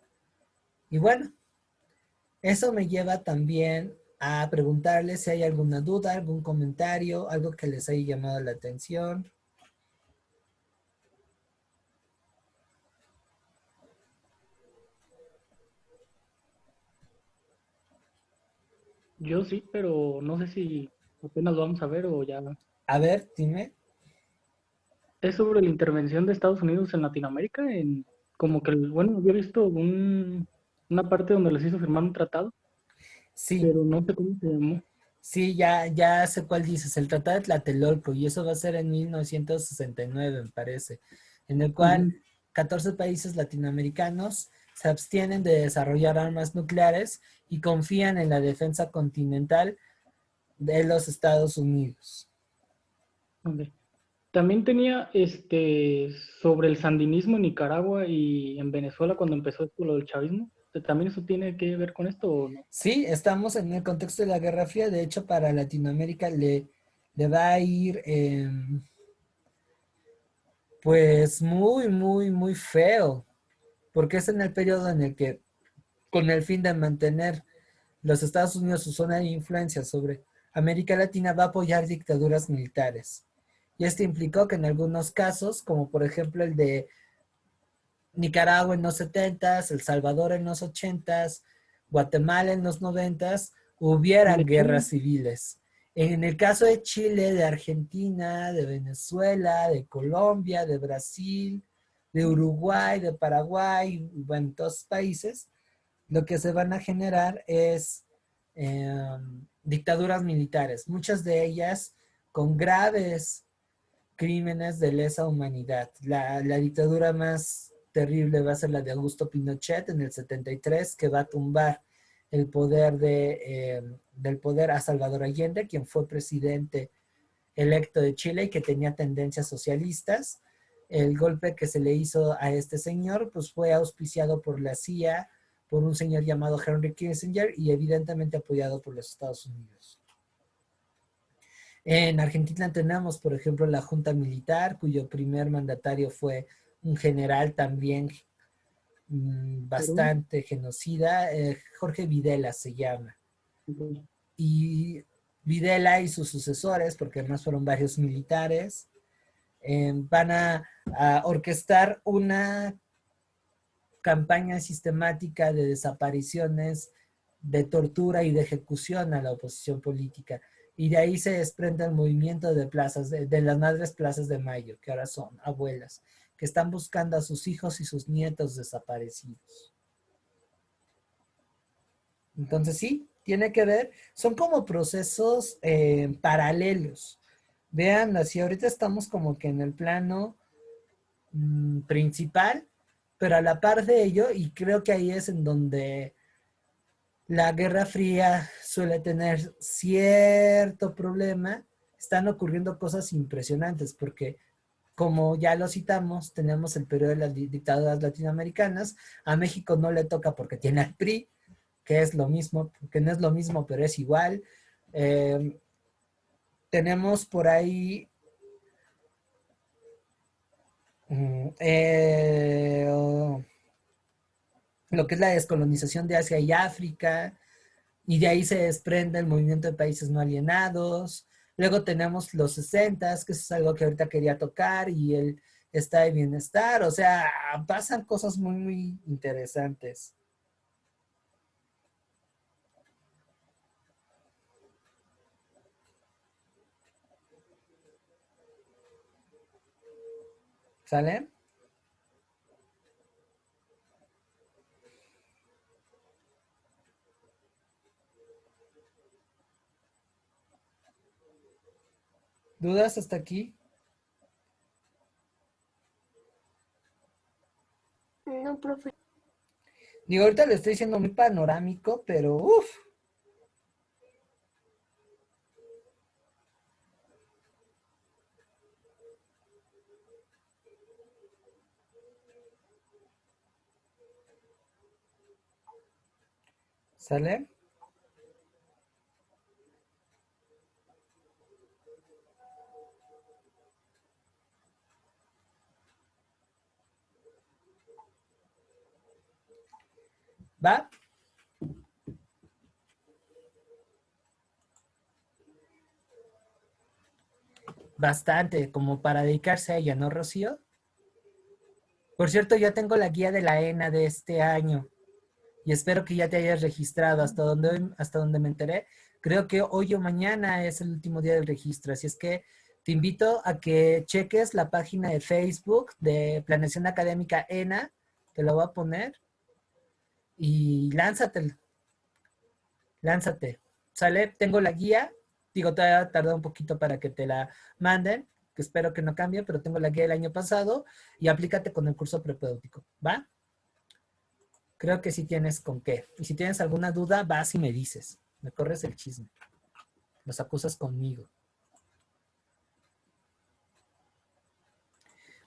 Y bueno, eso me lleva también a preguntarles si hay alguna duda, algún comentario, algo que les haya llamado la atención. Yo sí, pero no sé si apenas lo vamos a ver o ya. A ver, dime. Es sobre la intervención de Estados Unidos en Latinoamérica, como que, bueno, había visto una parte donde les hizo firmar un tratado, Sí, pero no sé cómo se llamó. sí, ya sé cuál dices, el Tratado de Tlatelolco, y eso va a ser en 1969, me parece, en el cual 14 países latinoamericanos se abstienen de desarrollar armas nucleares y confían en la defensa continental de los Estados Unidos. Ok. También tenía sobre el sandinismo en Nicaragua y en Venezuela cuando empezó esto, lo del chavismo. ¿También eso tiene que ver con esto o no? Sí, estamos en el contexto de la Guerra Fría, de hecho para Latinoamérica le va a ir pues muy, muy, muy feo, porque es en el periodo en el que, con el fin de mantener los Estados Unidos su zona de influencia sobre América Latina, va a apoyar dictaduras militares. Y esto implicó que en algunos casos, como por ejemplo el de Nicaragua en los 70s, El Salvador en los 80s, Guatemala en los 90s, hubieran guerras civiles. En el caso de Chile, de Argentina, de Venezuela, de Colombia, de Brasil, de Uruguay, de Paraguay, bueno, todos países, lo que se van a generar es dictaduras militares, muchas de ellas con graves crímenes de lesa humanidad. La dictadura más terrible va a ser la de Augusto Pinochet en el 73, que va a tumbar el poder del poder a Salvador Allende, quien fue presidente electo de Chile y que tenía tendencias socialistas. El golpe que se le hizo a este señor pues fue auspiciado por la CIA, por un señor llamado Henry Kissinger y evidentemente apoyado por los Estados Unidos. En Argentina tenemos, por ejemplo, la Junta Militar, cuyo primer mandatario fue un general también bastante genocida, Jorge Videla se llama. Y Videla y sus sucesores, porque además fueron varios militares, van a orquestar una campaña sistemática de desapariciones, de tortura y de ejecución a la oposición política. Y de ahí se desprende el movimiento de plazas, de las madres plazas de Mayo, que ahora son abuelas, que están buscando a sus hijos y sus nietos desaparecidos. Entonces sí, tiene que ver, son como procesos paralelos. Vean, así ahorita estamos como que en el plano principal, pero a la par de ello, y creo que ahí es en donde la Guerra Fría suele tener cierto problema, están ocurriendo cosas impresionantes, porque como ya lo citamos, tenemos el periodo de las dictaduras latinoamericanas, a México no le toca porque tiene al PRI, que es lo mismo, que no es lo mismo, pero es igual. Tenemos por ahí lo que es la descolonización de Asia y África, y de ahí se desprende el movimiento de países no alienados. Luego tenemos los 60, que eso es algo que ahorita quería tocar, y el estado de bienestar. O sea, pasan cosas muy, muy interesantes. ¿Sale? ¿Dudas hasta aquí? No, profe. Digo, ahorita lo estoy diciendo muy panorámico, pero uff. ¿Sale? ¿Va? Bastante, como para dedicarse a ella, ¿no, Rocío? Por cierto, ya tengo la guía de la ENA de este año y espero que ya te hayas registrado hasta donde me enteré. Creo que hoy o mañana es el último día del registro, así es que te invito a que cheques la página de Facebook de Planeación Académica ENA, te lo voy a poner, y lánzate. ¿Sale? Tengo la guía, digo, todavía tarda un poquito para que te la manden, que espero que no cambie, pero tengo la guía del año pasado y aplícate con el curso prepedéutico, ¿va? Creo que sí tienes con qué. Y si tienes alguna duda, vas y me dices. Me corres el chisme. Los acusas conmigo.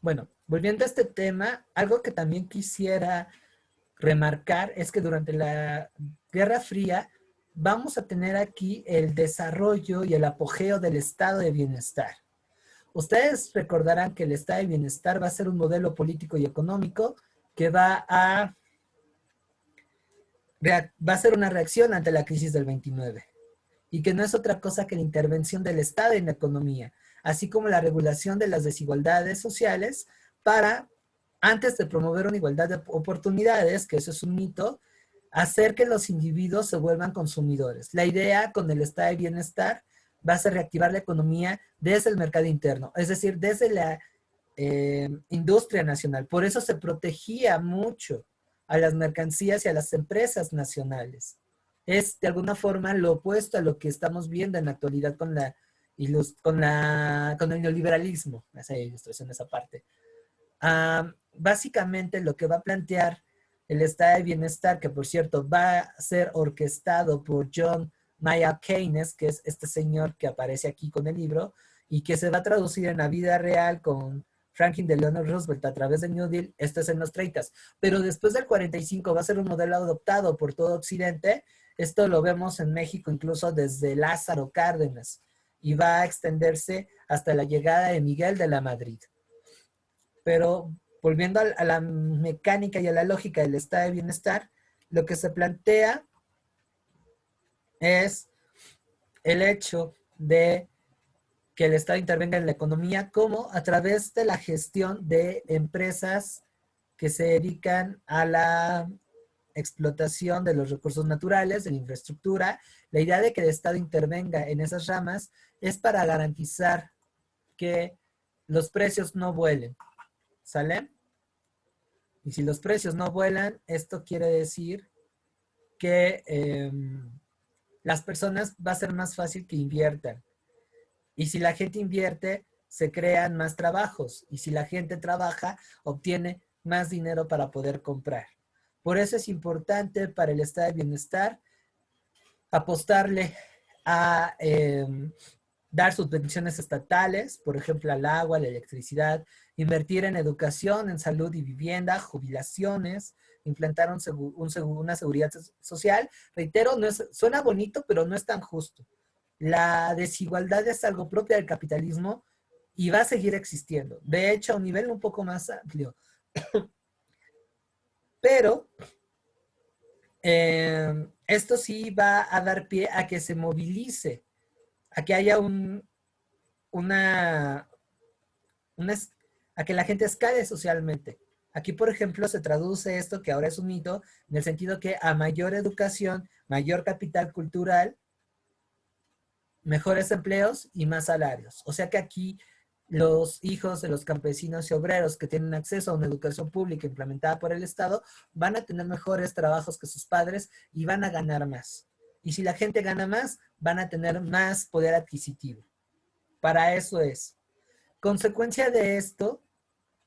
Bueno, volviendo a este tema, algo que también quisiera remarcar es que durante la Guerra Fría vamos a tener aquí el desarrollo y el apogeo del estado de bienestar. Ustedes recordarán que el estado de bienestar va a ser un modelo político y económico que va a ser una reacción ante la crisis del 29 y que no es otra cosa que la intervención del Estado en la economía, así como la regulación de las desigualdades sociales para, antes de promover una igualdad de oportunidades, que eso es un mito, hacer que los individuos se vuelvan consumidores. La idea con el estado de bienestar va a ser reactivar la economía desde el mercado interno, es decir, desde la industria nacional. Por eso se protegía mucho a las mercancías y a las empresas nacionales. Es de alguna forma lo opuesto a lo que estamos viendo en la actualidad con el neoliberalismo. Esa ilustración, esa parte. Básicamente lo que va a plantear el estado de bienestar, que por cierto va a ser orquestado por John Maynard Keynes, que es este señor que aparece aquí con el libro, y que se va a traducir en la vida real con Franklin Delano Roosevelt a través del New Deal. Esto es en los 30, pero después del 45 va a ser un modelo adoptado por todo Occidente. Esto lo vemos en México incluso desde Lázaro Cárdenas, y va a extenderse hasta la llegada de Miguel de la Madrid. Pero volviendo a la mecánica y a la lógica del estado de bienestar, lo que se plantea es el hecho de que el Estado intervenga en la economía como a través de la gestión de empresas que se dedican a la explotación de los recursos naturales, de la infraestructura. La idea de que el Estado intervenga en esas ramas es para garantizar que los precios no vuelen. ¿Sale? Y si los precios no vuelan, esto quiere decir que las personas va a ser más fácil que inviertan. Y si la gente invierte, se crean más trabajos. Y si la gente trabaja, obtiene más dinero para poder comprar. Por eso es importante para el estado de bienestar apostarle a dar subvenciones estatales, por ejemplo, al agua, a la electricidad, invertir en educación, en salud y vivienda, jubilaciones, implantar una seguridad social. Reitero, suena bonito, pero no es tan justo. La desigualdad es algo propio del capitalismo y va a seguir existiendo. De hecho, a un nivel un poco más amplio. Pero esto sí va a dar pie a que se movilice, a que haya a que la gente escale socialmente. Aquí, por ejemplo, se traduce esto, que ahora es un mito, en el sentido que a mayor educación, mayor capital cultural, mejores empleos y más salarios. O sea que aquí los hijos de los campesinos y obreros que tienen acceso a una educación pública implementada por el Estado van a tener mejores trabajos que sus padres y van a ganar más. Y si la gente gana más, van a tener más poder adquisitivo. Para eso es. Consecuencia de esto,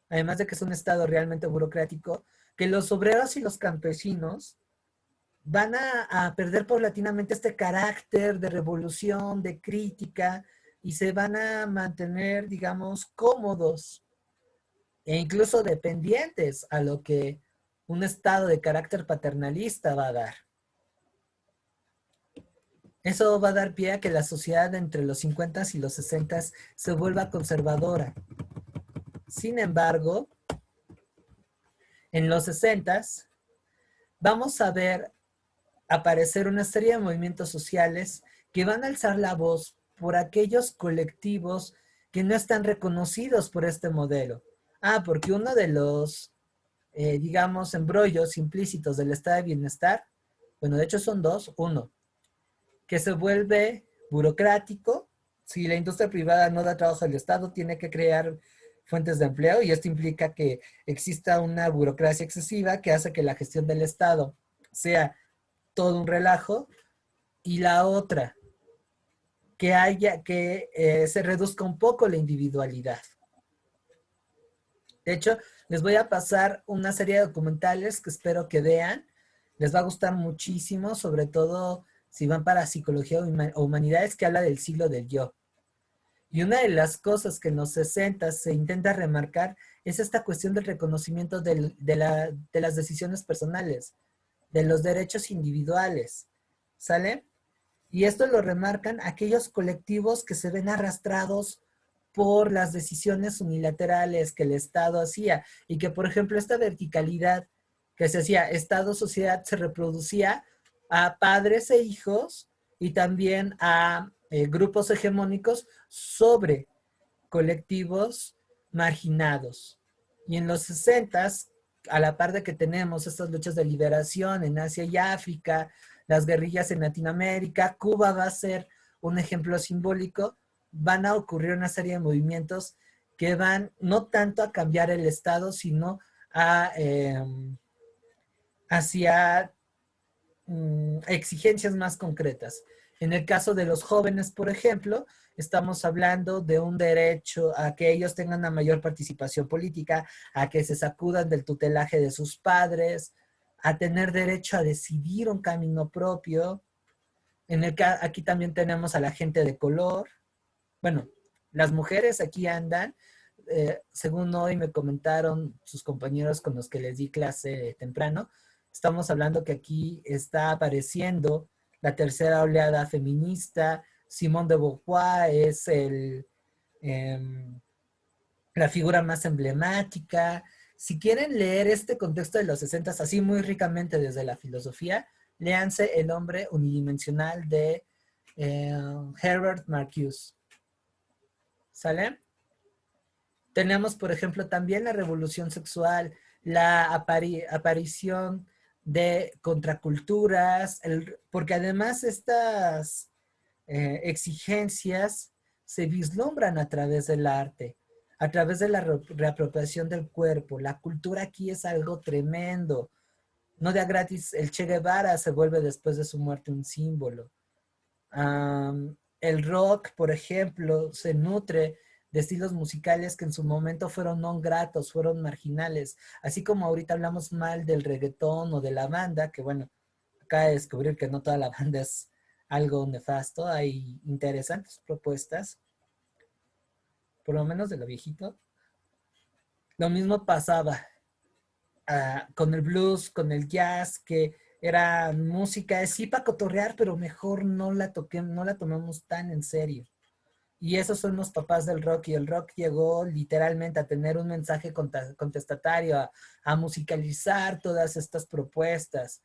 además de que es un Estado realmente burocrático, que los obreros y los campesinos van a perder paulatinamente este carácter de revolución, de crítica, y se van a mantener, digamos, cómodos e incluso dependientes a lo que un Estado de carácter paternalista va a dar. Eso va a dar pie a que la sociedad entre los 50 y los 60 se vuelva conservadora. Sin embargo, en los 60 vamos a ver aparecer una serie de movimientos sociales que van a alzar la voz por aquellos colectivos que no están reconocidos por este modelo. Porque uno de los, digamos, embrollos implícitos del estado de bienestar, bueno, de hecho son dos. Uno, que se vuelve burocrático. Si la industria privada no da trabajo al Estado, tiene que crear fuentes de empleo y esto implica que exista una burocracia excesiva que hace que la gestión del Estado sea todo un relajo. Y la otra, que se reduzca un poco la individualidad. De hecho, les voy a pasar una serie de documentales que espero que vean. Les va a gustar muchísimo, sobre todo si van para psicología o humanidades, que habla del siglo del yo. Y una de las cosas que en los 60 se intenta remarcar es esta cuestión del reconocimiento de las decisiones personales, de los derechos individuales. ¿Sale? Y esto lo remarcan aquellos colectivos que se ven arrastrados por las decisiones unilaterales que el Estado hacía y que, por ejemplo, esta verticalidad que se hacía Estado-sociedad se reproducía a padres e hijos y también a grupos hegemónicos sobre colectivos marginados. Y en los 60s, a la par de que tenemos estas luchas de liberación en Asia y África, las guerrillas en Latinoamérica, Cuba va a ser un ejemplo simbólico, van a ocurrir una serie de movimientos que van no tanto a cambiar el Estado, sino hacia exigencias más concretas. En el caso de los jóvenes, por ejemplo, estamos hablando de un derecho a que ellos tengan una mayor participación política, a que se sacudan del tutelaje de sus padres, a tener derecho a decidir un camino propio. Aquí también tenemos a la gente de color. Bueno, las mujeres aquí andan, según hoy me comentaron sus compañeros con los que les di clase temprano, estamos hablando que aquí está apareciendo la tercera oleada feminista. Simone de Beauvoir es la figura más emblemática. Si quieren leer este contexto de los 60 así muy ricamente desde la filosofía, léanse El hombre unidimensional de Herbert Marcuse. ¿Sale? Tenemos, por ejemplo, también la revolución sexual, la aparición de contraculturas, porque además estas exigencias se vislumbran a través del arte, a través de la reapropiación del cuerpo. La cultura aquí es algo tremendo. No de a gratis, el Che Guevara se vuelve después de su muerte un símbolo. El rock, por ejemplo, se nutre de estilos musicales que en su momento fueron no gratos, fueron marginales. Así como ahorita hablamos mal del reggaetón o de la banda, que bueno, acaba de descubrir que no toda la banda es algo nefasto, hay interesantes propuestas, por lo menos de lo viejito. Lo mismo pasaba con el blues, con el jazz, que era música, sí para cotorrear, pero mejor no la no la tomamos tan en serio. Y esos son los papás del rock, y el rock llegó literalmente a tener un mensaje contestatario, a musicalizar todas estas propuestas.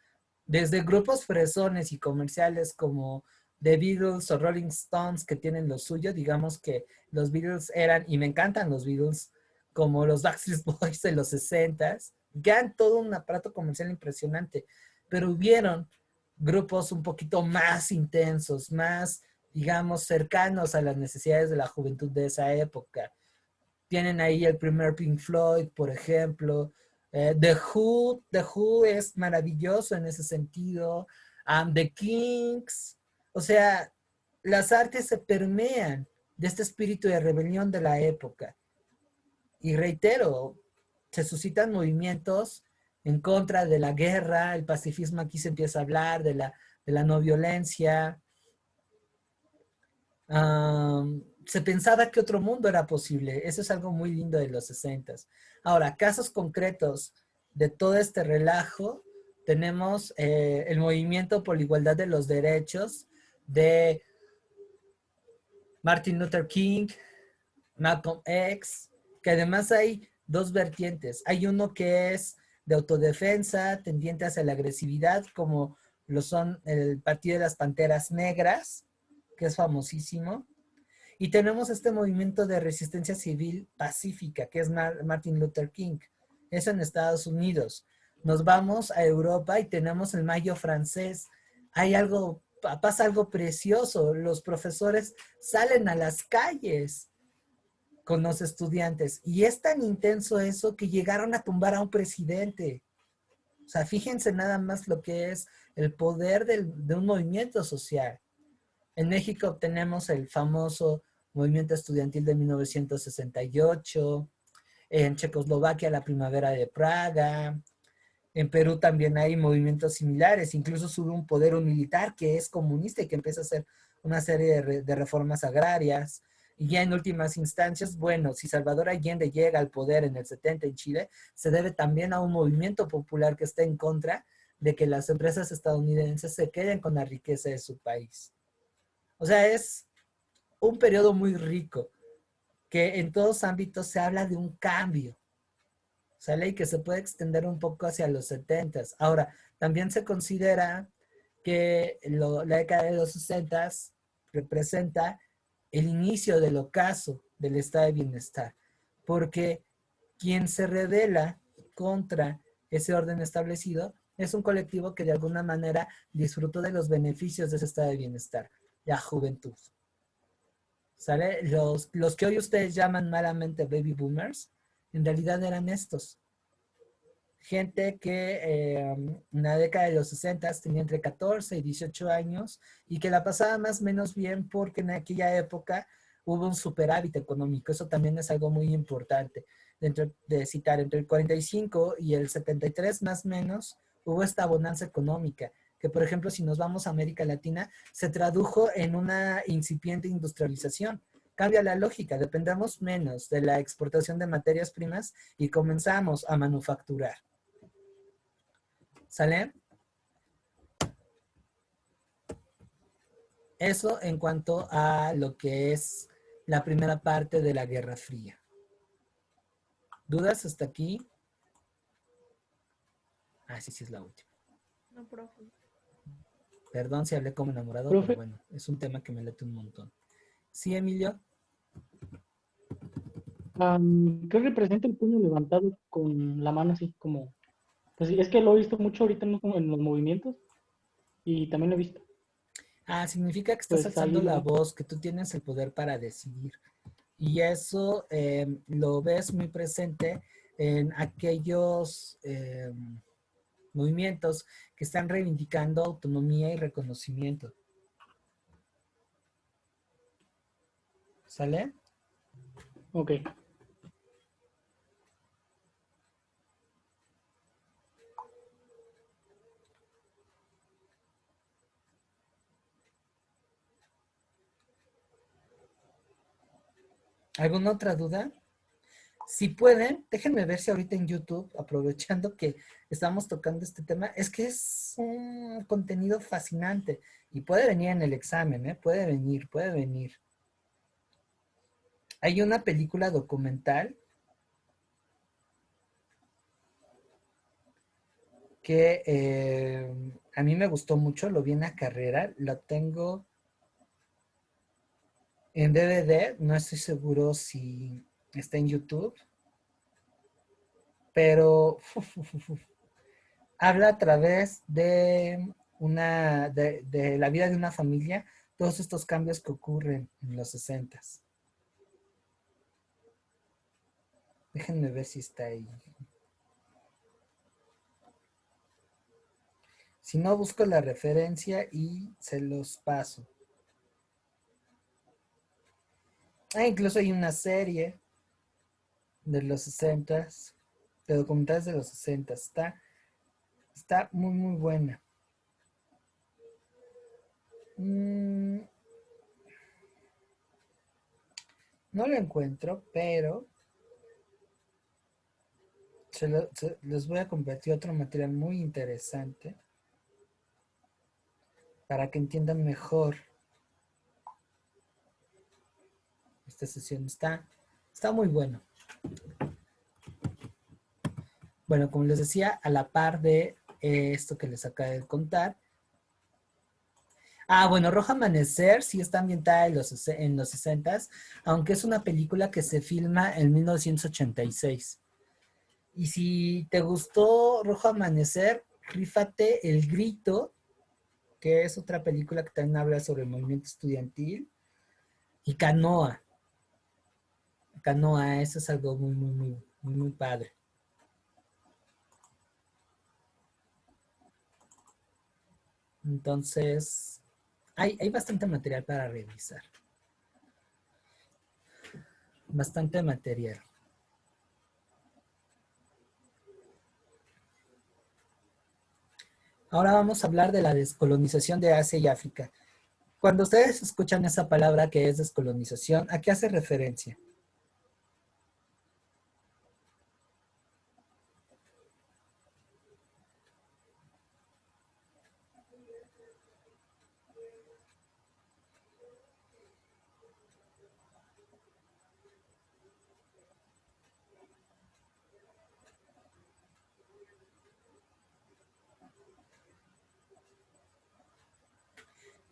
Desde grupos fresones y comerciales como The Beatles o Rolling Stones, que tienen lo suyo, digamos que los Beatles eran, y me encantan los Beatles, como los Backstreet Boys de los 60s, que han todo un aparato comercial impresionante, pero hubieron grupos un poquito más intensos, más, digamos, cercanos a las necesidades de la juventud de esa época. Tienen ahí el primer Pink Floyd, por ejemplo. The Who es maravilloso en ese sentido. The Kings. O sea, las artes se permean de este espíritu de rebelión de la época. Y reitero, se suscitan movimientos en contra de la guerra, el pacifismo aquí se empieza a hablar de la no violencia. Se pensaba que otro mundo era posible. Eso es algo muy lindo de los 60s. Ahora, casos concretos de todo este relajo, tenemos el movimiento por la igualdad de los derechos de Martin Luther King, Malcolm X, que además hay dos vertientes. Hay uno que es de autodefensa, tendiente hacia la agresividad, como lo son el Partido de las Panteras Negras, que es famosísimo. Y tenemos este movimiento de resistencia civil pacífica, que es Martin Luther King. Eso en Estados Unidos. Nos vamos a Europa y tenemos el Mayo francés. Pasa algo precioso. Los profesores salen a las calles con los estudiantes. Y es tan intenso eso que llegaron a tumbar a un presidente. O sea, fíjense nada más lo que es el poder de un movimiento social. En México tenemos el famoso movimiento estudiantil de 1968, en Checoslovaquia la primavera de Praga, en Perú también hay movimientos similares, incluso sube un poder militar que es comunista y que empieza a hacer una serie de reformas agrarias. Y ya en últimas instancias, bueno, si Salvador Allende llega al poder en el 70 en Chile, se debe también a un movimiento popular que está en contra de que las empresas estadounidenses se queden con la riqueza de su país. O sea, es un periodo muy rico, que en todos ámbitos se habla de un cambio, ¿sale? Y que se puede extender un poco hacia los 70s. Ahora, también se considera que la década de los 60s representa el inicio del ocaso del estado de bienestar, porque quien se revela contra ese orden establecido es un colectivo que de alguna manera disfrutó de los beneficios de ese estado de bienestar, la juventud. ¿Sale? Los que hoy ustedes llaman malamente baby boomers, en realidad eran estos. Gente que en la década de los 60 tenía entre 14 y 18 años y que la pasaba más o menos bien porque en aquella época hubo un superávit económico. Eso también es algo muy importante. Dentro de citar, entre el 45 y el 73 más o menos, hubo esta bonanza económica que, por ejemplo, si nos vamos a América Latina, se tradujo en una incipiente industrialización. Cambia la lógica, dependemos menos de la exportación de materias primas y comenzamos a manufacturar. ¿Sale? Eso en cuanto a lo que es la primera parte de la Guerra Fría. ¿Dudas hasta aquí? Ah, sí es la última. No, profe. Perdón si hablé como enamorado, Profe. pero bueno, es un tema que me late un montón. ¿Sí, Emilio? ¿Qué representa el puño levantado con la mano así como? Pues sí, es que lo he visto mucho ahorita en los movimientos y también lo he visto. Ah, significa que estás Pues alzando ahí lo la vi. voz, que tú tienes el poder para decidir. Y eso lo ves muy presente en aquellos movimientos que están reivindicando autonomía y reconocimiento. ¿Sale? Ok. ¿Alguna otra duda? Si pueden, déjenme ver si ahorita en YouTube, aprovechando que estamos tocando este tema, es que es un contenido fascinante y puede venir en el examen, ¿eh? Puede venir, puede venir. Hay una película documental que a mí me gustó mucho, lo vi en la carrera, lo tengo en DVD, no estoy seguro si está en YouTube, pero habla a través de de la vida de una familia, todos estos cambios que ocurren en los 60. Déjenme ver si está ahí. Si no, busco la referencia y se los paso. Ah, incluso hay una serie de los 60, de documentales de los 60. Está muy, muy buena. No lo encuentro, pero les voy a compartir otro material muy interesante para que entiendan mejor esta sesión. Está muy bueno. Bueno, como les decía, a la par de esto que les acabo de contar. Ah, bueno, Rojo Amanecer sí está ambientada en los 60, aunque es una película que se filma en 1986. Y si te gustó Rojo Amanecer, rífate El Grito, que es otra película que también habla sobre el movimiento estudiantil, y Canoa. Canoa, eso es algo muy, muy, muy, muy, muy padre. Entonces, hay bastante material para revisar. Bastante material. Ahora vamos a hablar de la descolonización de Asia y África. Cuando ustedes escuchan esa palabra que es descolonización, ¿a qué hace referencia?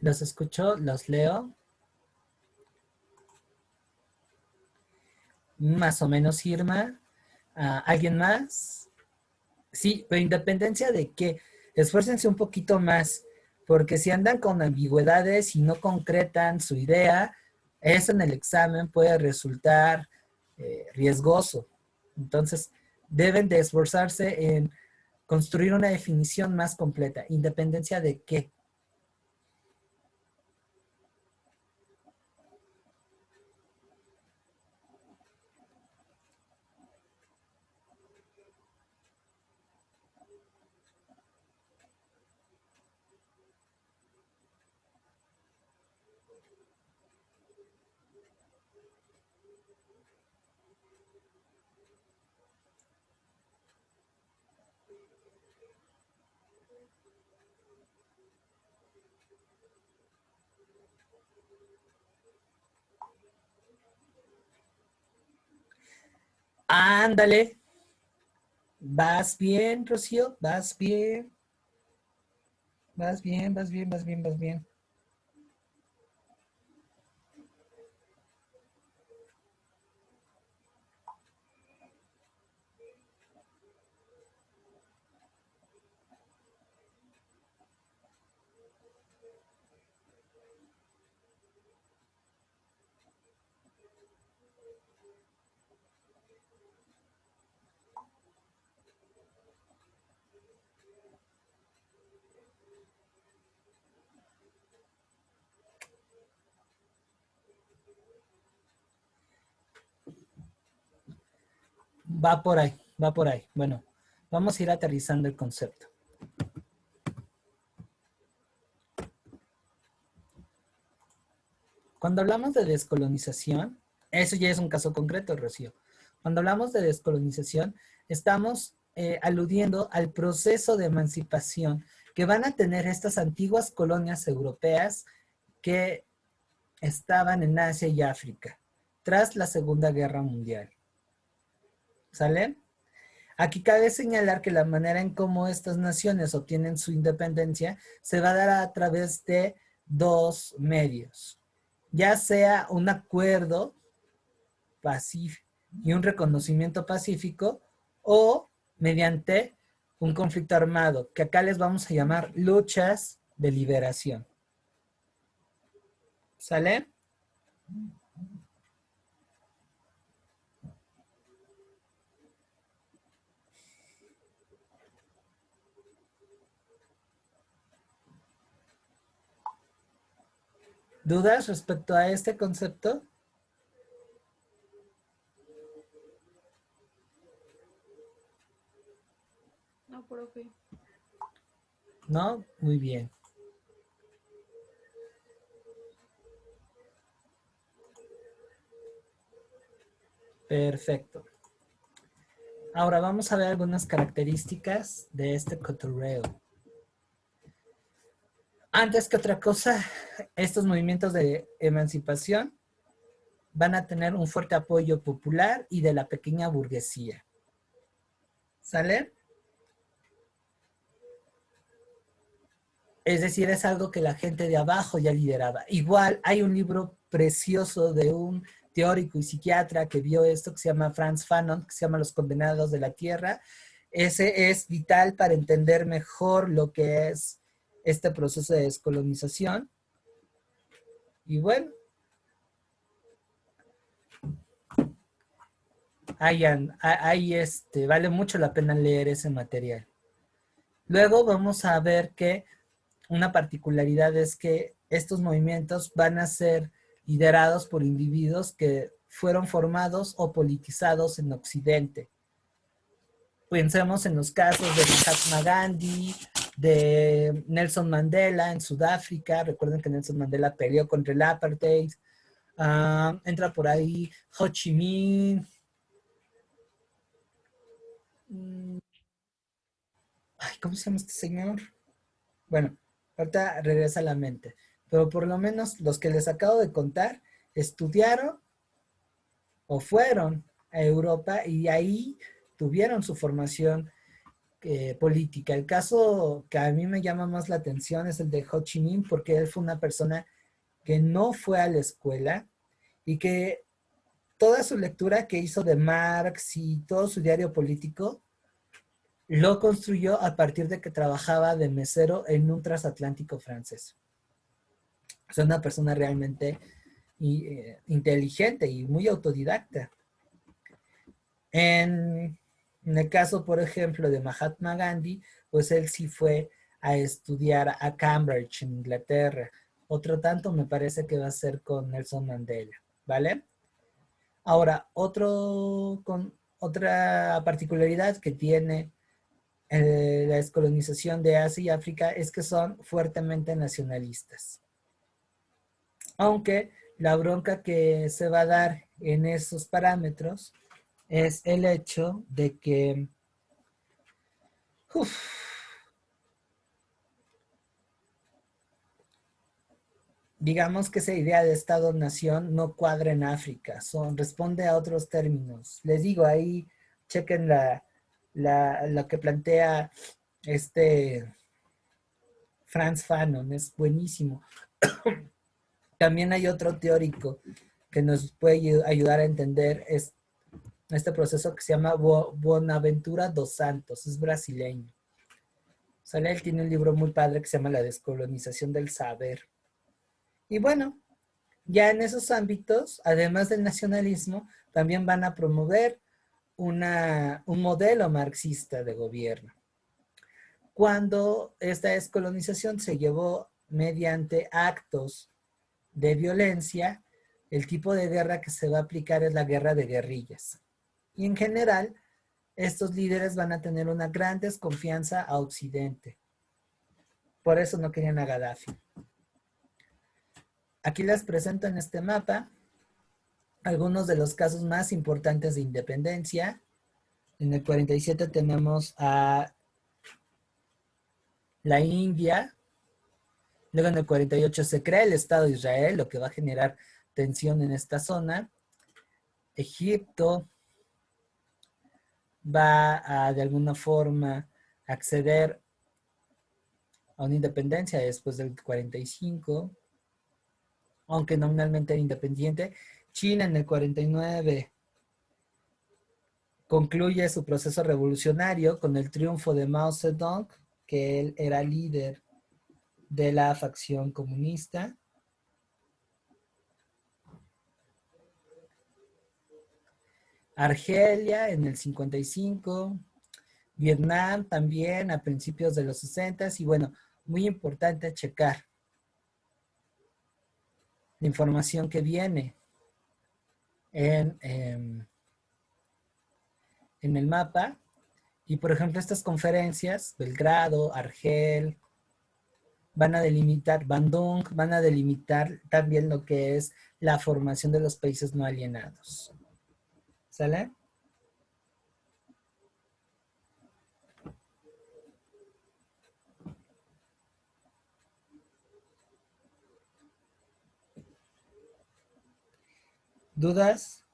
Los escucho, los leo. Más o menos, Irma. ¿Alguien más? Sí, pero independencia de que esfuércense un poquito más, porque si andan con ambigüedades y no concretan su idea, eso en el examen puede resultar riesgoso. Entonces, deben de esforzarse en construir una definición más completa, independencia de qué. Ándale, vas bien, Rocío, vas bien, vas bien, vas bien, vas bien, vas bien. Va por ahí, va por ahí. Bueno, vamos a ir aterrizando el concepto. Cuando hablamos de descolonización, eso ya es un caso concreto, Rocío. Cuando hablamos de descolonización, estamos aludiendo al proceso de emancipación que van a tener estas antiguas colonias europeas que estaban en Asia y África tras la Segunda Guerra Mundial. ¿Sale? Aquí cabe señalar que la manera en cómo estas naciones obtienen su independencia se va a dar a través de dos medios, ya sea un acuerdo pacífico y un reconocimiento pacífico o mediante un conflicto armado, que acá les vamos a llamar luchas de liberación. ¿Sale? ¿Dudas respecto a este concepto? No, profe. ¿No? Muy bien. Perfecto. Ahora vamos a ver algunas características de este cotorreo. Antes que otra cosa, estos movimientos de emancipación van a tener un fuerte apoyo popular y de la pequeña burguesía. ¿Sale? Es decir, es algo que la gente de abajo ya lideraba. Igual hay un libro precioso de un teórico y psiquiatra que vio esto, que se llama Frantz Fanon, que se llama Los Condenados de la Tierra. Ese es vital para entender mejor lo que es este proceso de descolonización. Y bueno, vale mucho la pena leer ese material. Luego vamos a ver que una particularidad es que estos movimientos van a ser liderados por individuos que fueron formados o politizados en Occidente. Pensemos en los casos de Mahatma Gandhi, de Nelson Mandela en Sudáfrica. Recuerden que Nelson Mandela peleó contra el apartheid. Entra por ahí Ho Chi Minh. Ay, ¿cómo se llama este señor? Bueno, ahorita regresa a la mente. Pero por lo menos los que les acabo de contar estudiaron o fueron a Europa y ahí tuvieron su formación política. El caso que a mí me llama más la atención es el de Ho Chi Minh, porque él fue una persona que no fue a la escuela y que toda su lectura que hizo de Marx y todo su diario político lo construyó a partir de que trabajaba de mesero en un transatlántico francés. Es una persona realmente inteligente y muy autodidacta. En el caso, por ejemplo, de Mahatma Gandhi, pues él sí fue a estudiar a Cambridge, en Inglaterra. Otro tanto me parece que va a ser con Nelson Mandela, ¿vale? Ahora, otra particularidad que tiene la descolonización de Asia y África es que son fuertemente nacionalistas. Aunque la bronca que se va a dar en esos parámetros es el hecho de que digamos que esa idea de Estado-nación no cuadra en África, responde a otros términos. Les digo, ahí chequen lo que plantea Frantz Fanon, es buenísimo. También hay otro teórico que nos puede ayudar a entender este proceso que se llama Bonaventura dos Santos, es brasileño. ¿Sale? Él tiene un libro muy padre que se llama La descolonización del saber. Y bueno, ya en esos ámbitos, además del nacionalismo, también van a promover un modelo marxista de gobierno. Cuando esta descolonización se llevó mediante actos de violencia, el tipo de guerra que se va a aplicar es la guerra de guerrillas. Y en general estos líderes van a tener una gran desconfianza a Occidente. Por eso no querían a Gaddafi. Aquí les presento en este mapa algunos de los casos más importantes de independencia. En el 47 tenemos a la India. Luego en el 48 se crea el Estado de Israel, lo que va a generar tensión en esta zona. Egipto va a, de alguna forma, acceder a una independencia después del 45, aunque nominalmente era independiente. China en el 49 concluye su proceso revolucionario con el triunfo de Mao Zedong, que él era líder de la facción comunista. Argelia en el 55, Vietnam también a principios de los 60 y bueno, muy importante checar la información que viene en el mapa. Y por ejemplo, estas conferencias, Belgrado, Argel, van a delimitar, Bandung, van a delimitar también lo que es la formación de los países no alienados. ¿Sale? ¿Dudas?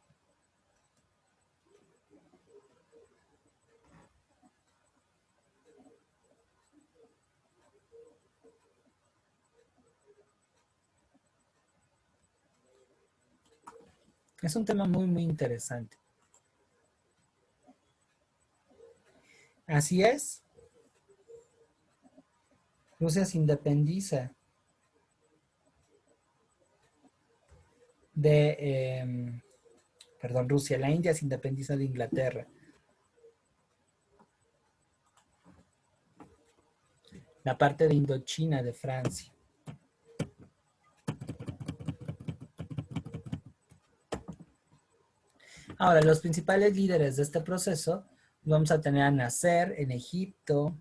Es un tema muy, muy interesante. Así es. Rusia se independiza de, Rusia, la India se independiza de Inglaterra. La parte de Indochina de Francia. Ahora, los principales líderes de este proceso vamos a tener a Nasser en Egipto,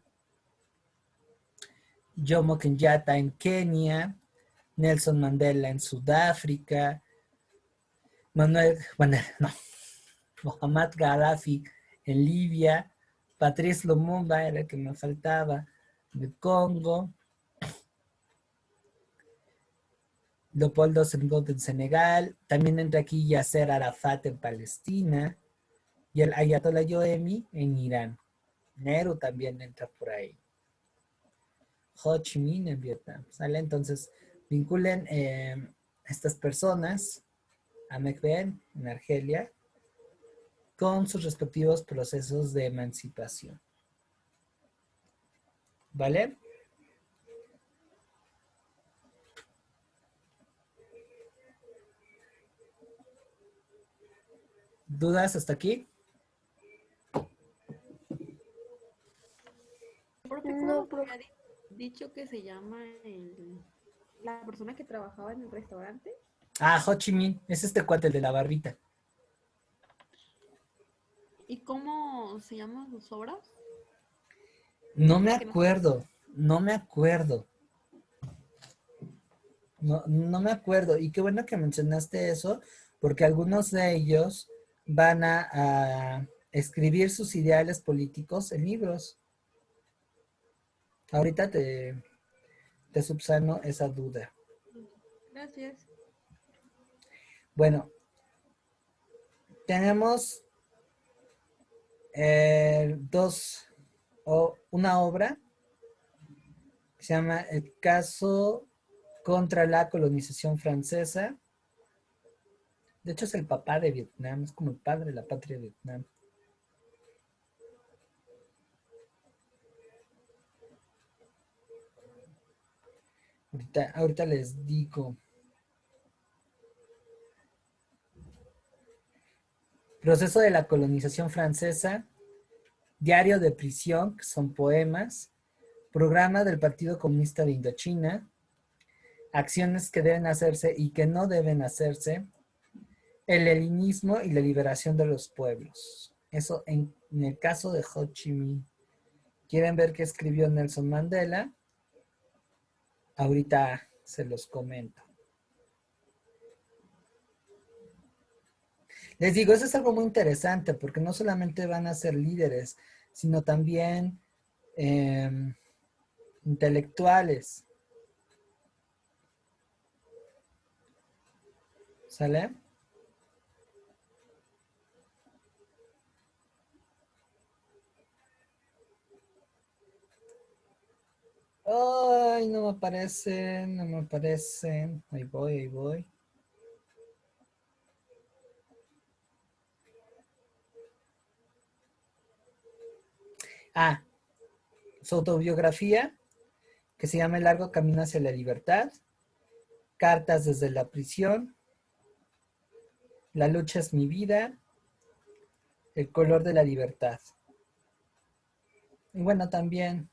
Jomo Kenyatta en Kenia, Nelson Mandela en Sudáfrica, Muhammad Gaddafi en Libia, Patrice Lumumba era el que me faltaba, de Congo, Leopoldo Senghor en Senegal, también entra aquí Yasser Arafat en Palestina y el Ayatollah Khomeini en Irán. Nehru también entra por ahí. Ho Chi Minh en Vietnam, ¿sale? Entonces, vinculen estas personas a Mekben en Argelia con sus respectivos procesos de emancipación. ¿Vale? ¿Dudas hasta aquí? Profe, No, ¿cómo me ha dicho que se llama la persona que trabajaba en el restaurante? Ah, Ho Chi Minh, es este cuate, el de la barbita. ¿Y cómo se llaman sus obras? No me Que no- acuerdo, no me acuerdo. No me acuerdo. Y qué bueno que mencionaste eso, porque algunos de ellos van a escribir sus ideales políticos en libros. Ahorita te subsano esa duda. Gracias. Bueno, tenemos una obra que se llama El caso contra la colonización francesa. De hecho, es el papá de Vietnam, es como el padre de la patria de Vietnam. Ahorita les digo. Proceso de la colonización francesa, Diario de prisión, que son poemas, Programa del Partido Comunista de Indochina, Acciones que deben hacerse y que no deben hacerse, El helenismo y la liberación de los pueblos. Eso en el caso de Ho Chi Minh. ¿Quieren ver qué escribió Nelson Mandela? Ahorita se los comento. Les digo, eso es algo muy interesante porque no solamente van a ser líderes, sino también intelectuales. ¿Sale? Ay, no me aparecen, no me aparecen. Ahí voy, ahí voy. Ah, su autobiografía, que se llama El largo camino hacia la libertad, Cartas desde la prisión, La lucha es mi vida, El color de la libertad. Y bueno, también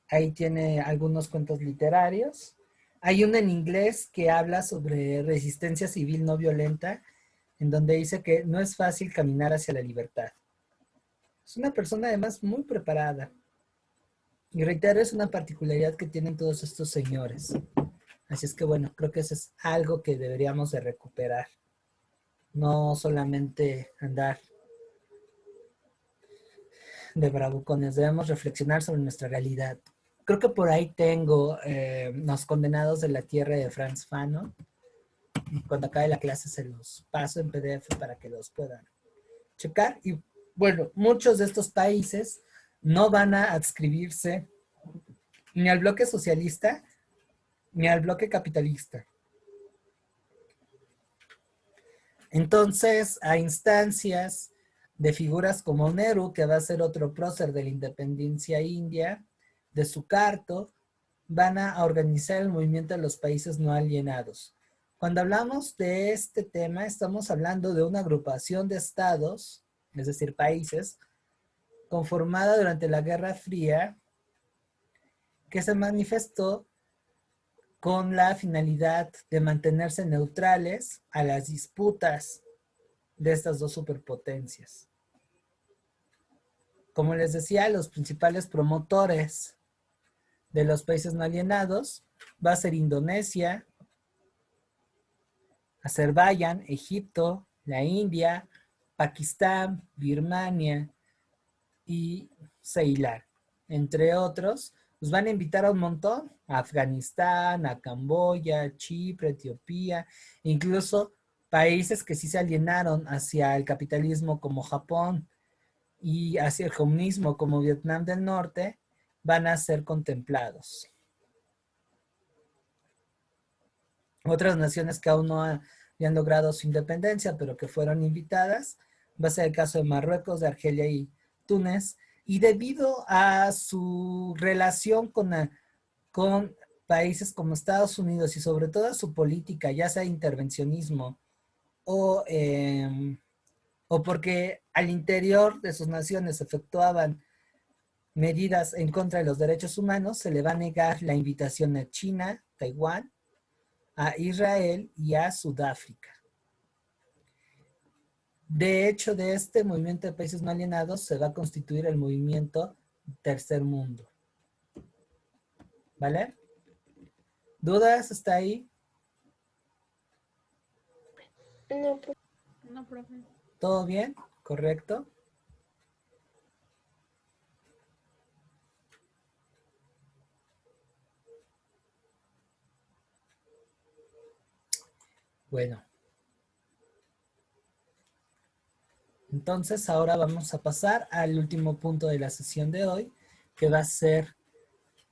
ahí tiene algunos cuentos literarios. Hay uno en inglés que habla sobre resistencia civil no violenta, en donde dice que no es fácil caminar hacia la libertad. Es una persona además muy preparada. Y reitero, es una particularidad que tienen todos estos señores. Así es que bueno, creo que eso es algo que deberíamos de recuperar. No solamente andar de bravucones, debemos reflexionar sobre nuestra realidad. Creo que por ahí tengo Los condenados de la tierra de Franz Fanon. Cuando acabe la clase se los paso en PDF para que los puedan checar. Y bueno, muchos de estos países no van a adscribirse ni al bloque socialista ni al bloque capitalista. Entonces, a instancias de figuras como Nehru, que va a ser otro prócer de la independencia india, de Sukarno, van a organizar el movimiento de los países no alienados. Cuando hablamos de este tema, estamos hablando de una agrupación de estados, es decir, países, conformada durante la Guerra Fría, que se manifestó con la finalidad de mantenerse neutrales a las disputas de estas dos superpotencias. Como les decía, los principales promotores de los países no alienados va a ser Indonesia, Azerbaiyán, Egipto, la India, Pakistán, Birmania y Ceilán, entre otros. Nos van a invitar a un montón, a Afganistán, a Camboya, Chipre, Etiopía, incluso países que sí se alienaron hacia el capitalismo como Japón y hacia el comunismo como Vietnam del Norte, van a ser contemplados. Otras naciones que aún no habían logrado su independencia, pero que fueron invitadas, va a ser el caso de Marruecos, de Argelia y Túnez, y debido a su relación con países como Estados Unidos y sobre todo a su política, ya sea intervencionismo o porque al interior de sus naciones efectuaban medidas en contra de los derechos humanos, se le va a negar la invitación a China, Taiwán, a Israel y a Sudáfrica. De hecho, de este movimiento de países no alienados se va a constituir el movimiento Tercer Mundo. ¿Vale? ¿Dudas hasta ahí? No, pues, No, profe. ¿Todo bien? ¿Correcto? Bueno. Entonces, ahora vamos a pasar al último punto de la sesión de hoy, que va a ser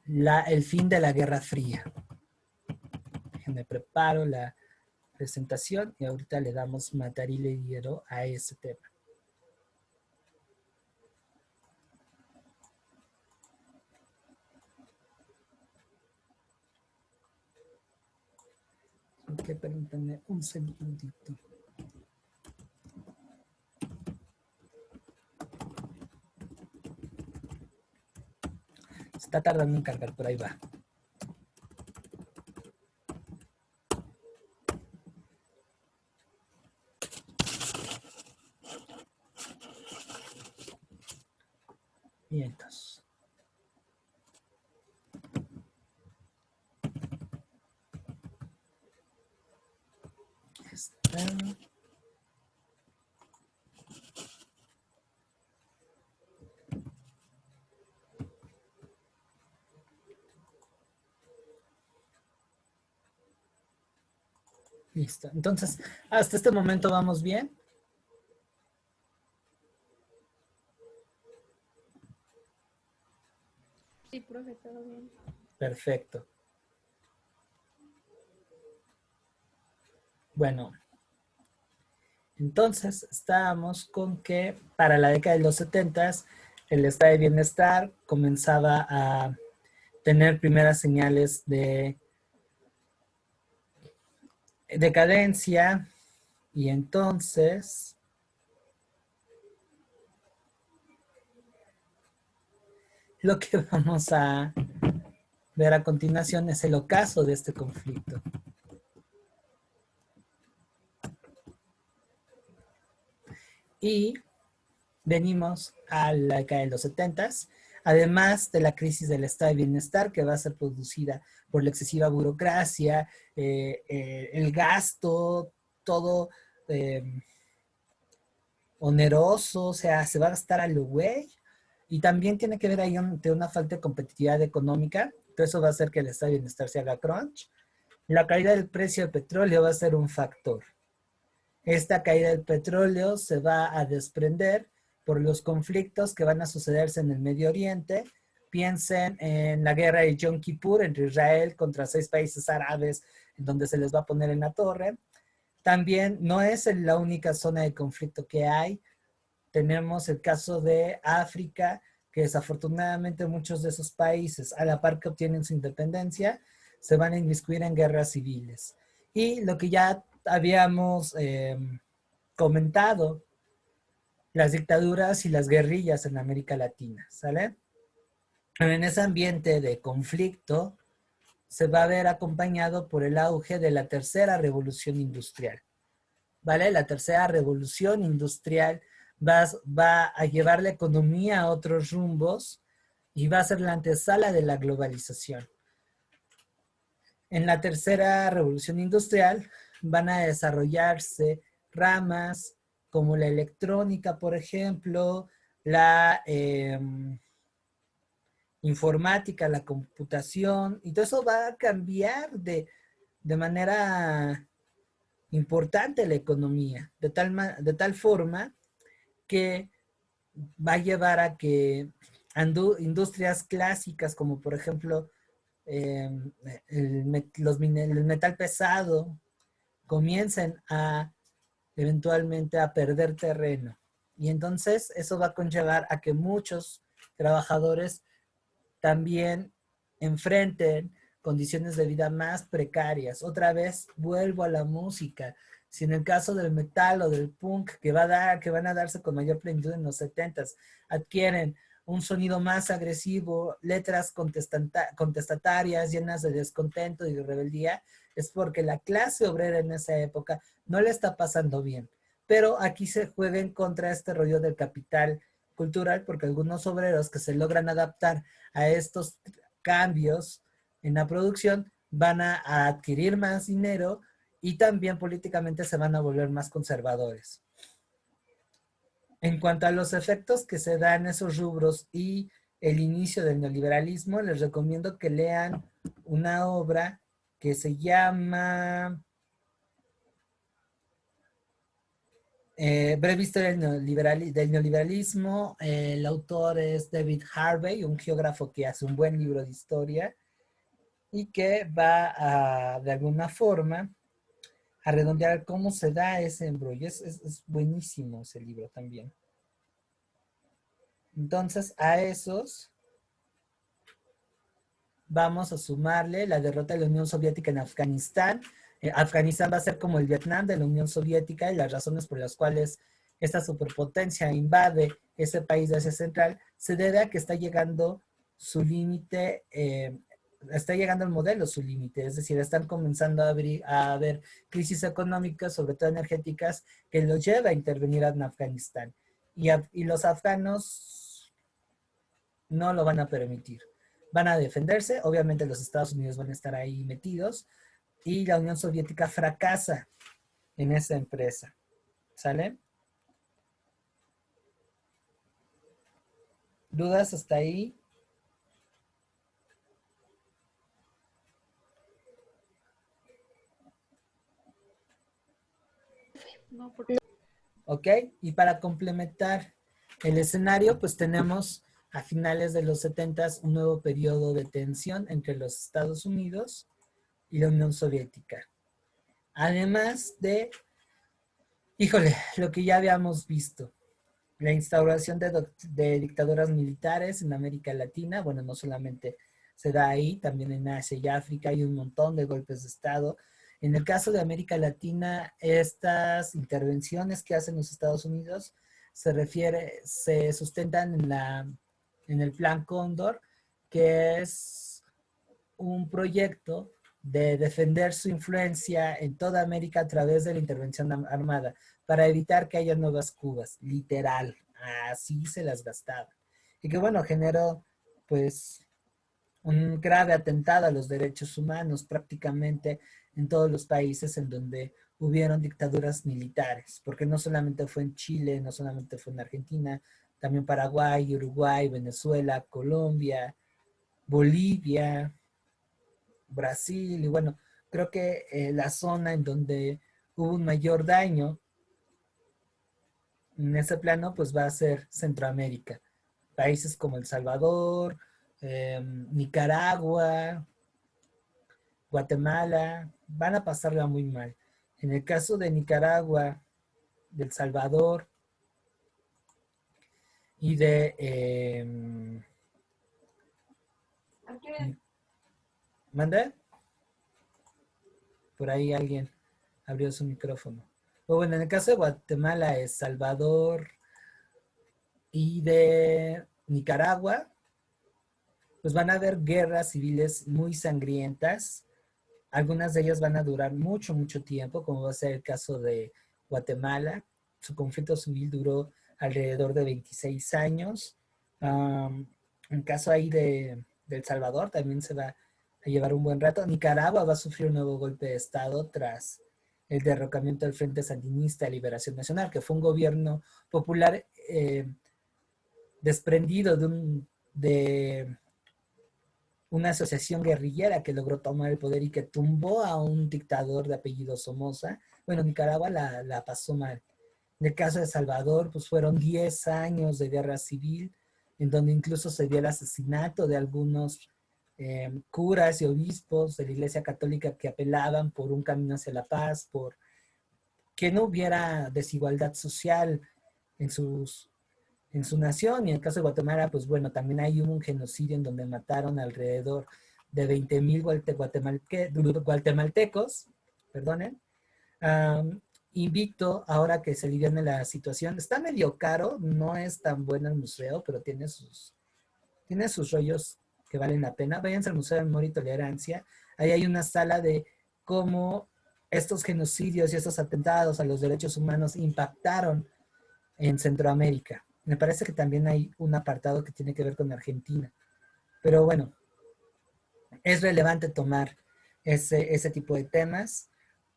el fin de la Guerra Fría. Déjenme preparo la presentación y ahorita le damos matarile dinero a ese tema. Ok, permítanme un segundito. Se está tardando en cargar, por ahí va. Y entonces, está. Listo. Entonces, hasta este momento vamos bien. Sí, profe, todo bien. Perfecto. Bueno, entonces estábamos con que para la década de los 70 el estado de bienestar comenzaba a tener primeras señales de decadencia y entonces lo que vamos a ver a continuación es el ocaso de este conflicto. Y venimos a la década de los 70, además de la crisis del estado de bienestar que va a ser producida por la excesiva burocracia, el gasto, todo oneroso, o sea, se va a gastar a lo güey. Y también tiene que ver ahí de una falta de competitividad económica. Entonces eso va a hacer que el estado de bienestar se haga crunch. La caída del precio del petróleo va a ser un factor. Esta caída del petróleo se va a desprender por los conflictos que van a sucederse en el Medio Oriente. Piensen en la guerra de Yom Kippur entre Israel contra 6 países árabes, en donde se les va a poner en la torre. También no es la única zona de conflicto que hay. Tenemos el caso de África, que desafortunadamente muchos de esos países, a la par que obtienen su independencia, se van a inmiscuir en guerras civiles. Y lo que ya habíamos comentado, las dictaduras y las guerrillas en América Latina, ¿sale? En ese ambiente de conflicto se va a ver acompañado por el auge de la tercera revolución industrial, ¿vale? La tercera revolución industrial va a llevar la economía a otros rumbos y va a ser la antesala de la globalización. En la tercera revolución industrial van a desarrollarse ramas como la electrónica, por ejemplo, la informática, la computación, y todo eso va a cambiar de manera importante la economía, de tal forma que va a llevar a que industrias clásicas como por ejemplo el metal pesado comiencen a eventualmente a perder terreno. Y entonces eso va a conllevar a que muchos trabajadores también enfrenten condiciones de vida más precarias. Otra vez vuelvo a la música. Si en el caso del metal o del punk que van a darse con mayor plenitud en los 70s, adquieren un sonido más agresivo, letras contestatarias llenas de descontento y de rebeldía, es porque la clase obrera en esa época no le está pasando bien. Pero aquí se juega en contra este rollo del capital cultural porque algunos obreros que se logran adaptar a estos cambios en la producción van a adquirir más dinero y también políticamente se van a volver más conservadores. En cuanto a los efectos que se dan en esos rubros y el inicio del neoliberalismo, les recomiendo que lean una obra que se llama Breve historia del neoliberalismo. El autor es David Harvey, un geógrafo que hace un buen libro de historia y que va a, de alguna forma, a redondear cómo se da ese embrollo. Es buenísimo ese libro también. Entonces, a esos vamos a sumarle la derrota de la Unión Soviética en Afganistán. Afganistán va a ser como el Vietnam de la Unión Soviética y las razones por las cuales esta superpotencia invade ese país de Asia Central se debe a que está llegando su límite, está llegando el modelo su límite, es decir, están comenzando a haber crisis económicas, sobre todo energéticas, que los lleva a intervenir en Afganistán. Y los afganos No lo van a permitir. Van a defenderse, obviamente los Estados Unidos van a estar ahí metidos y la Unión Soviética fracasa en esa empresa. ¿Sale? ¿Dudas hasta ahí? No, porque ¿Ok? Y para complementar el escenario, pues tenemos a finales de los 70 un nuevo periodo de tensión entre los Estados Unidos y la Unión Soviética. Además de, híjole, lo que ya habíamos visto, la instauración de dictaduras militares en América Latina, bueno, no solamente se da ahí, también en Asia y África hay un montón de golpes de Estado. En el caso de América Latina, estas intervenciones que hacen los Estados Unidos se sustentan en el Plan Cóndor, que es un proyecto de defender su influencia en toda América a través de la intervención armada, para evitar que haya nuevas Cubas, literal, así se las gastaba. Y que bueno, generó pues un grave atentado a los derechos humanos prácticamente en todos los países en donde hubieron dictaduras militares, porque no solamente fue en Chile, no solamente fue en Argentina, también Paraguay, Uruguay, Venezuela, Colombia, Bolivia, Brasil, y bueno, creo que la zona en donde hubo un mayor daño en ese plano, pues va a ser Centroamérica. Países como El Salvador, Nicaragua, Guatemala, van a pasarla muy mal. En el caso de Nicaragua, de El Salvador y de... ¿Manda? Por ahí alguien abrió su micrófono. O bueno, en el caso de Guatemala, El Salvador y de Nicaragua, pues van a haber guerras civiles muy sangrientas. Algunas de ellas van a durar mucho, mucho tiempo, como va a ser el caso de Guatemala. Su conflicto civil duró alrededor de 26 años. En caso ahí de El Salvador también se va a llevar un buen rato. Nicaragua va a sufrir un nuevo golpe de Estado tras el derrocamiento del Frente Sandinista de Liberación Nacional, que fue un gobierno popular desprendido de una asociación guerrillera que logró tomar el poder y que tumbó a un dictador de apellido Somoza. Bueno, Nicaragua la pasó mal. En el caso de Salvador, pues fueron 10 años de guerra civil, en donde incluso se dio el asesinato de algunos curas y obispos de la Iglesia Católica que apelaban por un camino hacia la paz, por que no hubiera desigualdad social en en su nación. Y en el caso de Guatemala, pues bueno, también hay un genocidio en donde mataron alrededor de 20,000 guatemaltecos, perdonen. Invito, ahora que se liviane la situación, está medio caro, no es tan bueno el museo, pero tiene sus rollos que valen la pena. Váyanse al Museo de Memoria y Tolerancia, ahí hay una sala de cómo estos genocidios y estos atentados a los derechos humanos impactaron en Centroamérica. Me parece que también hay un apartado que tiene que ver con Argentina. Pero bueno, es relevante tomar ese tipo de temas.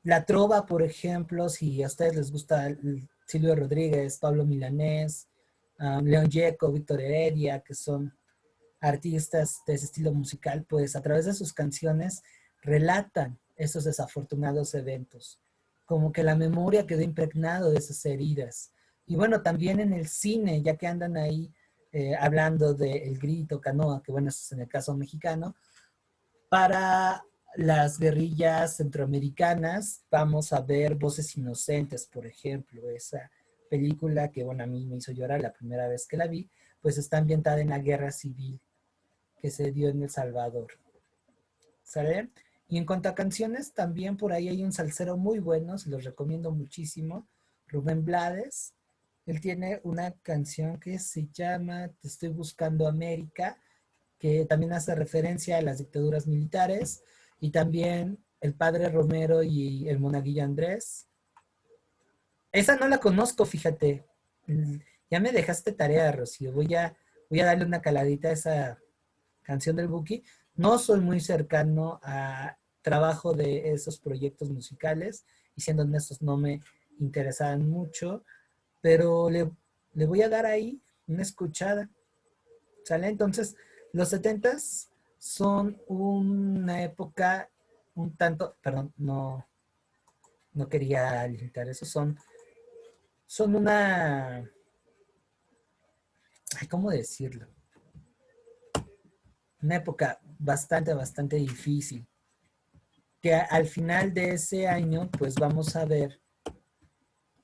La trova, por ejemplo, si a ustedes les gusta Silvio Rodríguez, Pablo Milanés, León Gieco, Víctor Heredia, que son artistas de ese estilo musical, pues a través de sus canciones relatan esos desafortunados eventos. Como que la memoria quedó impregnado de esas heridas. Y bueno, también en el cine, ya que andan ahí hablando de El Grito, Canoa, que bueno, eso es en el caso mexicano, para las guerrillas centroamericanas vamos a ver Voces Inocentes, por ejemplo, esa película que bueno, a mí me hizo llorar la primera vez que la vi, pues está ambientada en la guerra civil que se dio en El Salvador. ¿Sale? Y en cuanto a canciones, también por ahí hay un salsero muy bueno, se los recomiendo muchísimo, Rubén Blades. Él tiene una canción que se llama Te estoy buscando América, que también hace referencia a las dictaduras militares, y también El Padre Romero y el Monaguillo Andrés. Esa no la conozco, fíjate. Ya me dejaste tarea, Rocío. Voy a voy a darle una caladita a esa canción del Buki. No soy muy cercano a trabajo de esos proyectos musicales y siendo honestos no me interesaban mucho, pero le voy a dar ahí una escuchada, ¿sale? Entonces, los 70s son una época un tanto, perdón, no quería limitar eso, son una, ay, ¿cómo decirlo? Una época bastante difícil, que al final de ese año, pues vamos a ver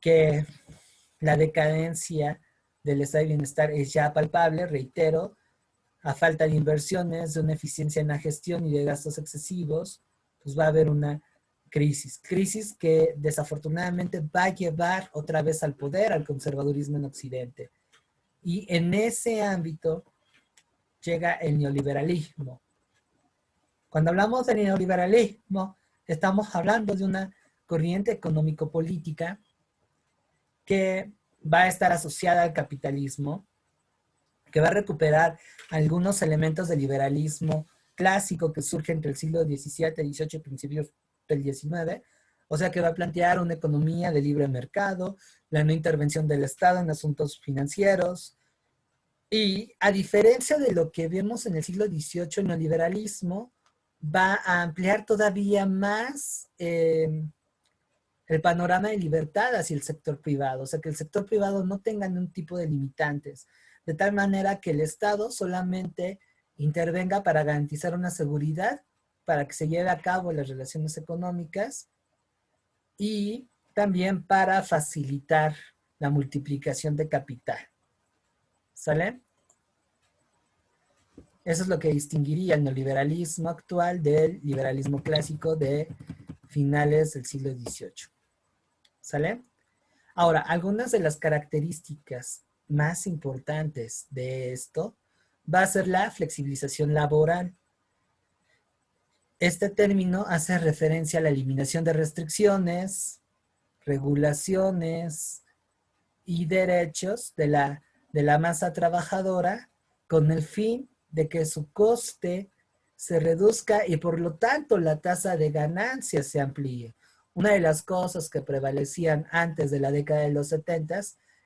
que la decadencia del estado de bienestar es ya palpable, reitero, a falta de inversiones, de una eficiencia en la gestión y de gastos excesivos, pues va a haber una crisis que desafortunadamente va a llevar otra vez al poder, al conservadurismo en Occidente. Y en ese ámbito llega el neoliberalismo. Cuando hablamos de neoliberalismo, estamos hablando de una corriente económico-política que va a estar asociada al capitalismo, que va a recuperar algunos elementos del liberalismo clásico que surge entre el siglo XVII, XVIII y principios del XIX, o sea que va a plantear una economía de libre mercado, la no intervención del Estado en asuntos financieros, y a diferencia de lo que vemos en el siglo XVIII, el neoliberalismo va a ampliar todavía más el panorama de libertad hacia el sector privado, o sea, que el sector privado no tenga ningún tipo de limitantes, de tal manera que el Estado solamente intervenga para garantizar una seguridad, para que se lleve a cabo las relaciones económicas y también para facilitar la multiplicación de capital. ¿Sale? Eso es lo que distinguiría el neoliberalismo actual del liberalismo clásico de finales del siglo XVIII. ¿Sale? Ahora, algunas de las características más importantes de esto va a ser la flexibilización laboral. Este término hace referencia a la eliminación de restricciones, regulaciones y derechos de la masa trabajadora con el fin de que su coste se reduzca y por lo tanto la tasa de ganancia se amplíe. Una de las cosas que prevalecían antes de la década de los 70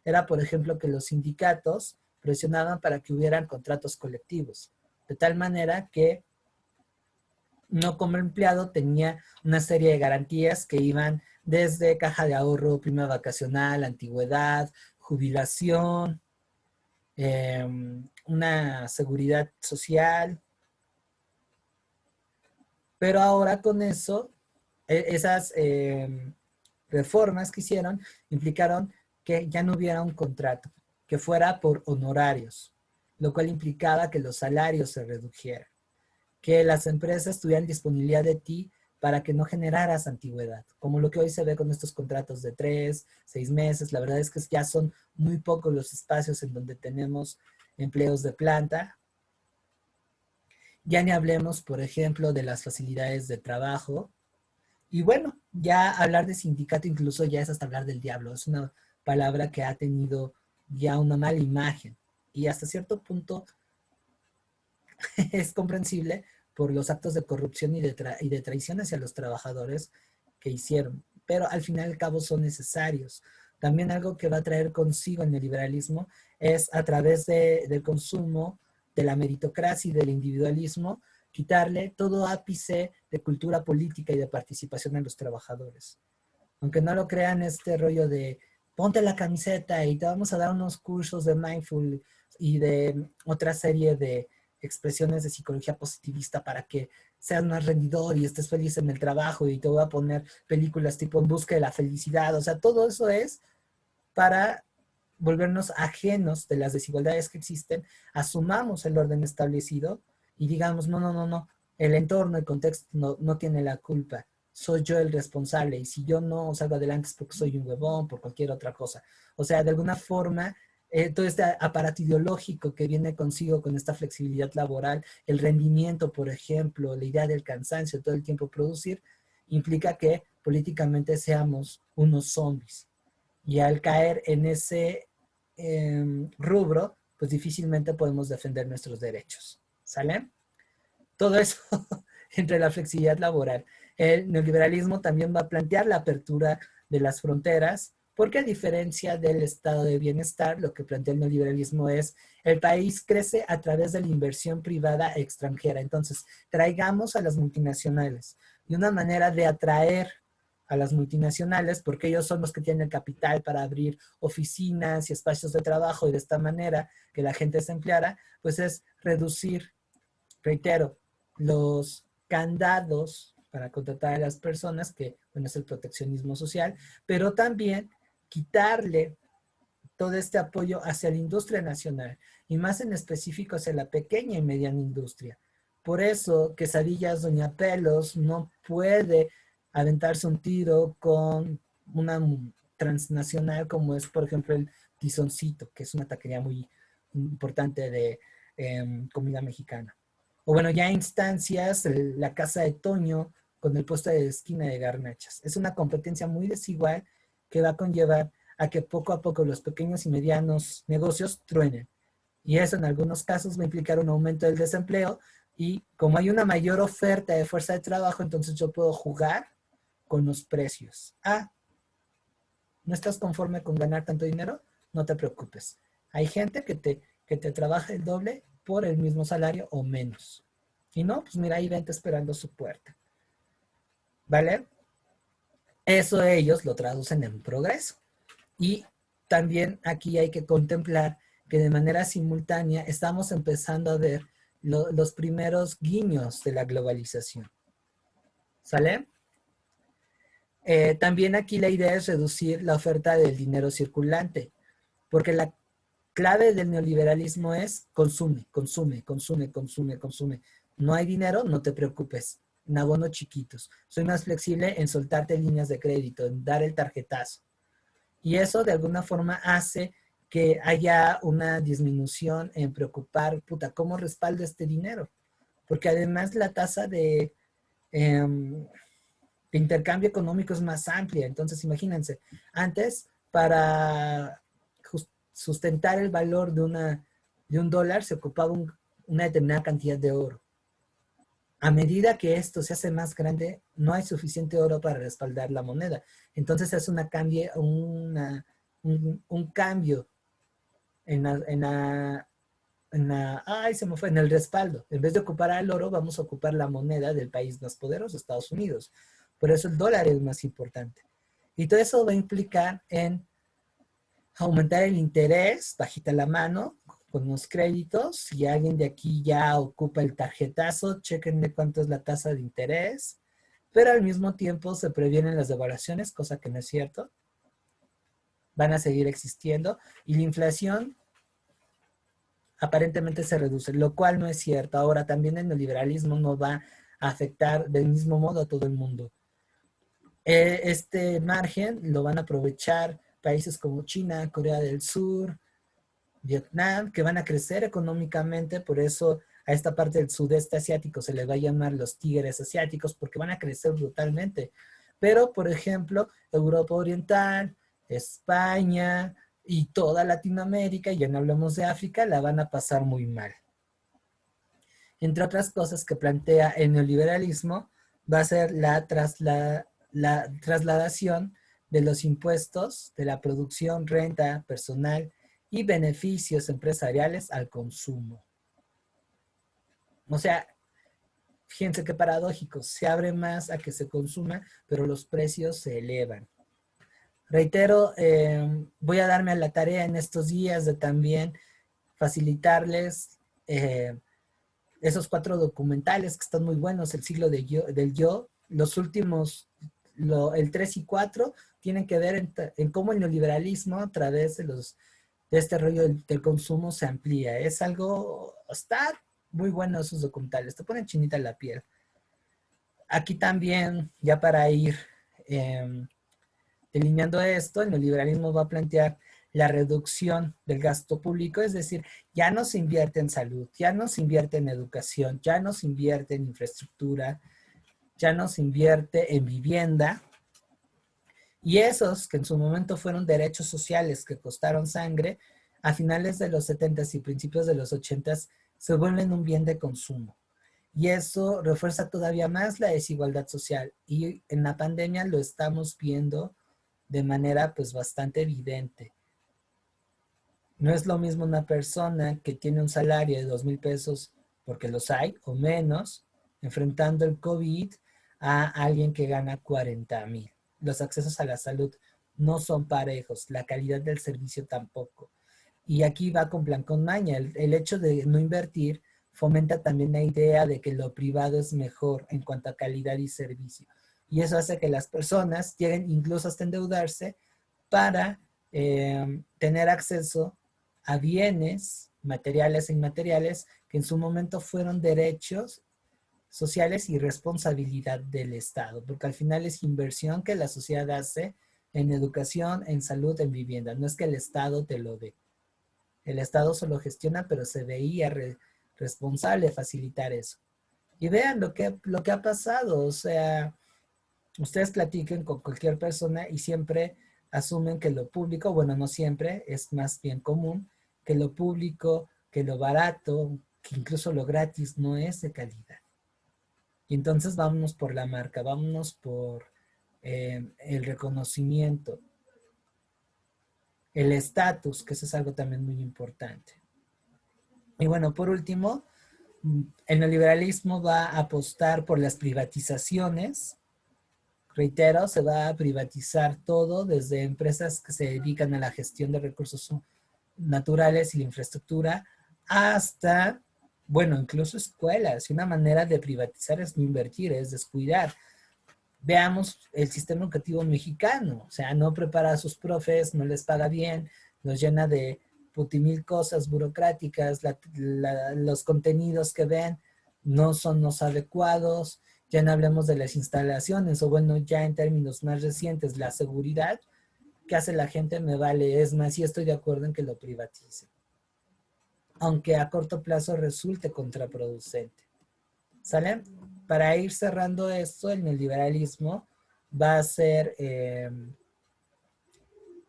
era, por ejemplo, que los sindicatos presionaban para que hubieran contratos colectivos, de tal manera que no como empleado tenía una serie de garantías que iban desde caja de ahorro, prima vacacional, antigüedad, jubilación, una seguridad social. Pero ahora con eso, esas reformas que hicieron implicaron que ya no hubiera un contrato, que fuera por honorarios, lo cual implicaba que los salarios se redujeran, que las empresas tuvieran disponibilidad de ti para que no generaras antigüedad, como lo que hoy se ve con estos contratos de 3, 6 meses. La verdad es que ya son muy pocos los espacios en donde tenemos empleos de planta. Ya ni hablemos, por ejemplo, de las facilidades de trabajo. Y bueno, ya hablar de sindicato incluso ya es hasta hablar del diablo. Es una palabra que ha tenido ya una mala imagen. Y hasta cierto punto es comprensible por los actos de corrupción y de traición hacia los trabajadores que hicieron. Pero al fin y al cabo son necesarios. También algo que va a traer consigo el neoliberalismo es a través del consumo, de la meritocracia y del individualismo, quitarle todo ápice de cultura política y de participación a los trabajadores. Aunque no lo crean, este rollo de ponte la camiseta y te vamos a dar unos cursos de mindful y de otra serie de expresiones de psicología positivista para que seas más rendidor y estés feliz en el trabajo y te voy a poner películas tipo En busca de la felicidad. O sea, todo eso es para volvernos ajenos de las desigualdades que existen, asumamos el orden establecido y digamos, no, el entorno, el contexto no tiene la culpa, soy yo el responsable y si yo no salgo adelante es porque soy un huevón, por cualquier otra cosa. O sea, de alguna forma, todo este aparato ideológico que viene consigo con esta flexibilidad laboral, el rendimiento, por ejemplo, la idea del cansancio, todo el tiempo producir, implica que políticamente seamos unos zombies. Y al caer en ese rubro, pues difícilmente podemos defender nuestros derechos. ¿Sale? Todo eso entre la flexibilidad laboral. El neoliberalismo también va a plantear la apertura de las fronteras, porque a diferencia del estado de bienestar, lo que plantea el neoliberalismo es el país crece a través de la inversión privada extranjera. Entonces, traigamos a las multinacionales. Y una manera de atraer a las multinacionales, porque ellos son los que tienen el capital para abrir oficinas y espacios de trabajo y de esta manera que la gente se empleara, pues es reducir, reitero, los candados para contratar a las personas, que bueno, es el proteccionismo social, pero también quitarle todo este apoyo hacia la industria nacional y más en específico hacia la pequeña y mediana industria. Por eso, Quesadillas Doña Pelos no puede aventarse un tiro con una transnacional como es, por ejemplo, el Tizoncito, que es una taquería muy importante de comida mexicana. O bueno, ya instancias, la Casa de Toño con el puesto de esquina de garnachas. Es una competencia muy desigual que va a conllevar a que poco a poco los pequeños y medianos negocios truenen. Y eso en algunos casos va a implicar un aumento del desempleo y como hay una mayor oferta de fuerza de trabajo, entonces yo puedo jugar con los precios. Ah, ¿no estás conforme con ganar tanto dinero? No te preocupes. Hay gente que te trabaja el doble por el mismo salario o menos. Y no, pues mira, ahí vente esperando su puerta. ¿Vale? Eso ellos lo traducen en progreso. Y también aquí hay que contemplar que de manera simultánea estamos empezando a ver los primeros guiños de la globalización. ¿Sale? También aquí la idea es reducir la oferta del dinero circulante, porque la clave del neoliberalismo es consume, consume, consume, consume, consume. No hay dinero, no te preocupes. En abonos chiquitos. Soy más flexible en soltarte líneas de crédito, en dar el tarjetazo. Y eso de alguna forma hace que haya una disminución en preocupar, puta, ¿cómo respaldo este dinero? Porque además la tasa de intercambio económico es más amplia. Entonces, imagínense, antes para sustentar el valor de un dólar se ocupaba una determinada cantidad de oro. A medida que esto se hace más grande, no hay suficiente oro para respaldar la moneda. Entonces es un cambio en el respaldo. En vez de ocupar el oro, vamos a ocupar la moneda del país más poderoso, Estados Unidos. Por eso el dólar es más importante. Y todo eso va a implicar en aumentar el interés, bajita la mano, con los créditos. Si alguien de aquí ya ocupa el tarjetazo, chequenle cuánto es la tasa de interés. Pero al mismo tiempo se previenen las devaluaciones, cosa que no es cierto. Van a seguir existiendo. Y la inflación aparentemente se reduce, lo cual no es cierto. Ahora también el neoliberalismo no va a afectar del mismo modo a todo el mundo. Este margen lo van a aprovechar países como China, Corea del Sur, Vietnam, que van a crecer económicamente, por eso a esta parte del sudeste asiático se les va a llamar los tigres asiáticos, porque van a crecer brutalmente. Pero, por ejemplo, Europa Oriental, España y toda Latinoamérica, y ya no hablamos de África, la van a pasar muy mal. Entre otras cosas que plantea el neoliberalismo, va a ser la trasladación de los impuestos de la producción, renta, personal y beneficios empresariales al consumo. O sea, fíjense qué paradójico, se abre más a que se consuma, pero los precios se elevan. Reitero, voy a darme a la tarea en estos días de también facilitarles esos 4 documentales que están muy buenos, El siglo del yo, los últimos, el 3 y 4, tienen que ver en cómo el neoliberalismo a través de este rollo del consumo se amplía. Es algo, está muy bueno esos documentales, te ponen chinita la piel. Aquí también, ya para ir delineando esto, el neoliberalismo va a plantear la reducción del gasto público, es decir, ya no se invierte en salud, ya no se invierte en educación, ya no se invierte en infraestructura, ya no se invierte en vivienda. Y esos que en su momento fueron derechos sociales que costaron sangre, a finales de los 70s y principios de los 80s se vuelven un bien de consumo. Y eso refuerza todavía más la desigualdad social. Y en la pandemia lo estamos viendo de manera pues bastante evidente. No es lo mismo una persona que tiene un salario de 2,000 pesos, porque los hay, o menos, enfrentando el COVID, a alguien que gana 40,000. Los accesos a la salud no son parejos, la calidad del servicio tampoco. Y aquí va con plan con maña. El hecho de no invertir fomenta también la idea de que lo privado es mejor en cuanto a calidad y servicio. Y eso hace que las personas lleguen incluso hasta endeudarse para tener acceso a bienes materiales e inmateriales que en su momento fueron derechos sociales y responsabilidad del Estado, porque al final es inversión que la sociedad hace en educación, en salud, en vivienda. No es que el Estado te lo dé. El Estado solo gestiona, pero se veía responsable de facilitar eso. Y vean lo que ha pasado. O sea, ustedes platiquen con cualquier persona y siempre asumen que lo público, bueno, no siempre, es más bien común, que lo público, que lo barato, que incluso lo gratis no es de calidad. Y entonces vámonos por la marca, vámonos por el reconocimiento, el estatus, que eso es algo también muy importante. Y bueno, por último, el neoliberalismo va a apostar por las privatizaciones. Reitero, se va a privatizar todo, desde empresas que se dedican a la gestión de recursos naturales y la infraestructura, hasta, bueno, incluso escuelas. Y una manera de privatizar es no invertir, es descuidar. Veamos el sistema educativo mexicano, o sea, no prepara a sus profes, no les paga bien, los llena de putimil cosas burocráticas, los contenidos que ven no son los adecuados, ya no hablemos de las instalaciones, o bueno, ya en términos más recientes, la seguridad. ¿Qué hace la gente? Me vale, es más, sí estoy de acuerdo en que lo privatice, aunque a corto plazo resulte contraproducente. ¿Sale? Para ir cerrando esto, el neoliberalismo va a ser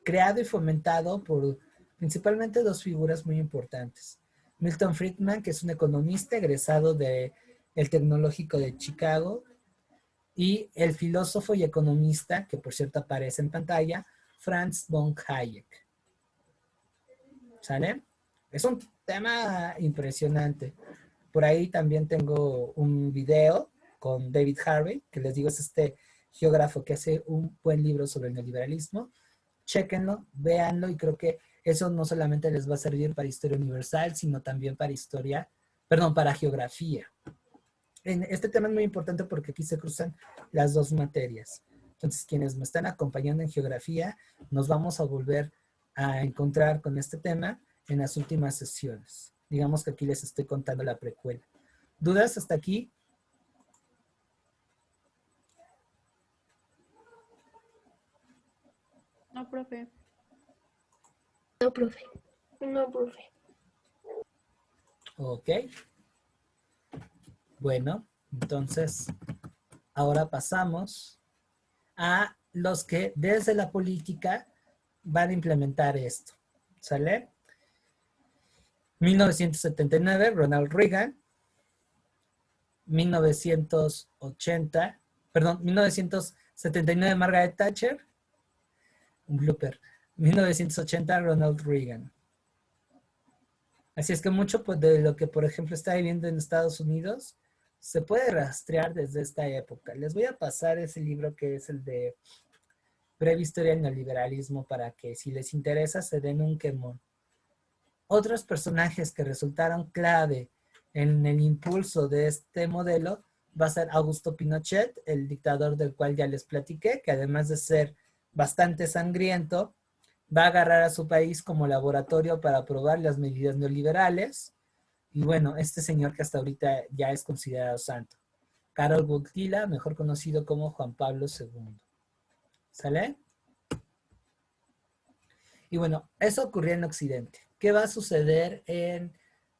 creado y fomentado por principalmente dos figuras muy importantes. Milton Friedman, que es un economista egresado del Tecnológico de Chicago, y el filósofo y economista, que por cierto aparece en pantalla, Franz von Hayek. ¿Sale? Es un tema impresionante. Por ahí también tengo un video con David Harvey, que les digo es este geógrafo que hace un buen libro sobre el neoliberalismo. Chéquenlo, véanlo, y creo que eso no solamente les va a servir para historia universal, sino también para para geografía. Este tema es muy importante porque aquí se cruzan las dos materias. Entonces, quienes me están acompañando en geografía, nos vamos a volver a encontrar con este tema en las últimas sesiones. Digamos que aquí les estoy contando la precuela. ¿Dudas hasta aquí? No, profe. No, profe. No, profe. Ok. Bueno, entonces, ahora pasamos a los que desde la política van a implementar esto. ¿Sale? 1979, Ronald Reagan. 1979, Margaret Thatcher. Un blooper. 1980, Ronald Reagan. Así es que mucho de lo que, por ejemplo, está viviendo en Estados Unidos se puede rastrear desde esta época. Les voy a pasar ese libro que es el de Breve Historia del Neoliberalismo para que, si les interesa, se den un quemón. Otros personajes que resultaron clave en el impulso de este modelo va a ser Augusto Pinochet, el dictador del cual ya les platiqué, que además de ser bastante sangriento, va a agarrar a su país como laboratorio para probar las medidas neoliberales. Y bueno, este señor que hasta ahorita ya es considerado santo. Karol Wojtyla, mejor conocido como Juan Pablo II. ¿Sale? Y bueno, eso ocurrió en Occidente. ¿Qué va a suceder en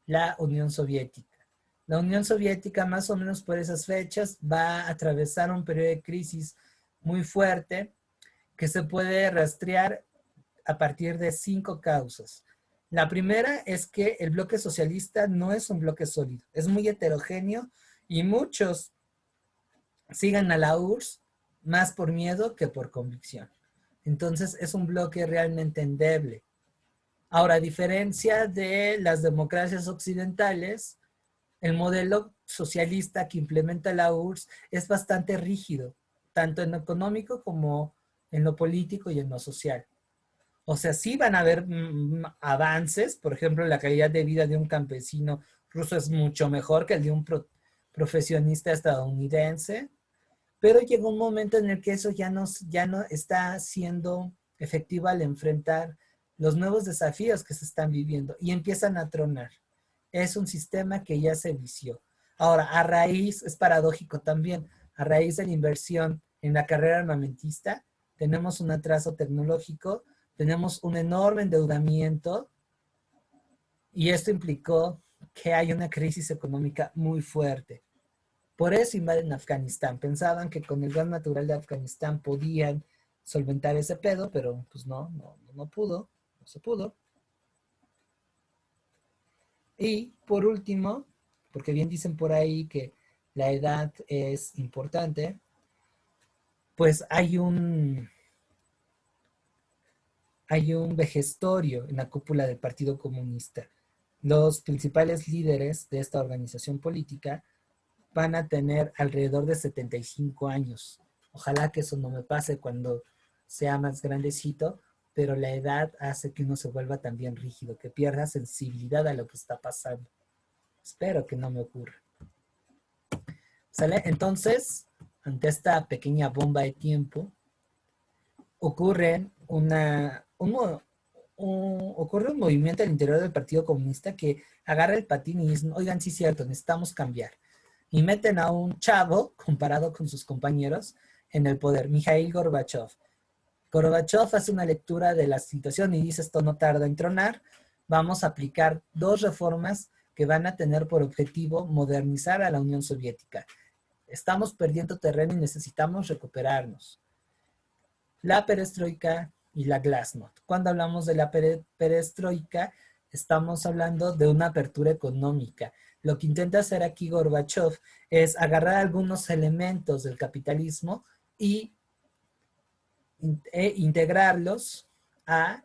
la Unión Soviética? La Unión Soviética, más o menos por esas fechas, va a atravesar un periodo de crisis muy fuerte que se puede rastrear a partir de 5 causas. La primera es que el bloque socialista no es un bloque sólido, es muy heterogéneo y muchos siguen a la URSS más por miedo que por convicción. Entonces es un bloque realmente endeble. Ahora, a diferencia de las democracias occidentales, el modelo socialista que implementa la URSS es bastante rígido, tanto en lo económico como en lo político y en lo social. O sea, sí van a haber avances, por ejemplo, la calidad de vida de un campesino ruso es mucho mejor que el de un profesionista estadounidense, pero llega un momento en el que eso ya no está siendo efectivo al enfrentar los nuevos desafíos que se están viviendo y empiezan a tronar. Es un sistema que ya se vició. Ahora, a raíz, es paradójico también, a raíz de la inversión en la carrera armamentista, tenemos un atraso tecnológico, tenemos un enorme endeudamiento y esto implicó que hay una crisis económica muy fuerte. Por eso invaden Afganistán. Pensaban que con el gas natural de Afganistán podían solventar ese pedo, pero pues no pudo, no se pudo. Y por último, porque bien dicen por ahí que la edad es importante, pues hay un vejestorio en la cúpula del Partido Comunista. Los principales líderes de esta organización política van a tener alrededor de 75 años. Ojalá que eso no me pase cuando sea más grandecito, pero la edad hace que uno se vuelva también rígido, que pierda sensibilidad a lo que está pasando. Espero que no me ocurra. ¿Sale? Entonces, ante esta pequeña bomba de tiempo, ocurre un movimiento al interior del Partido Comunista que agarra el patín y dice, oigan, sí es cierto, necesitamos cambiar. Y meten a un chavo, comparado con sus compañeros, en el poder, Mikhail Gorbachev. Gorbachev hace una lectura de la situación y dice, esto no tarda en tronar, vamos a aplicar 2 reformas que van a tener por objetivo modernizar a la Unión Soviética. Estamos perdiendo terreno y necesitamos recuperarnos. La perestroika y la glasnost. Cuando hablamos de la perestroika, estamos hablando de una apertura económica. Lo que intenta hacer aquí Gorbachev es agarrar algunos elementos del capitalismo e integrarlos a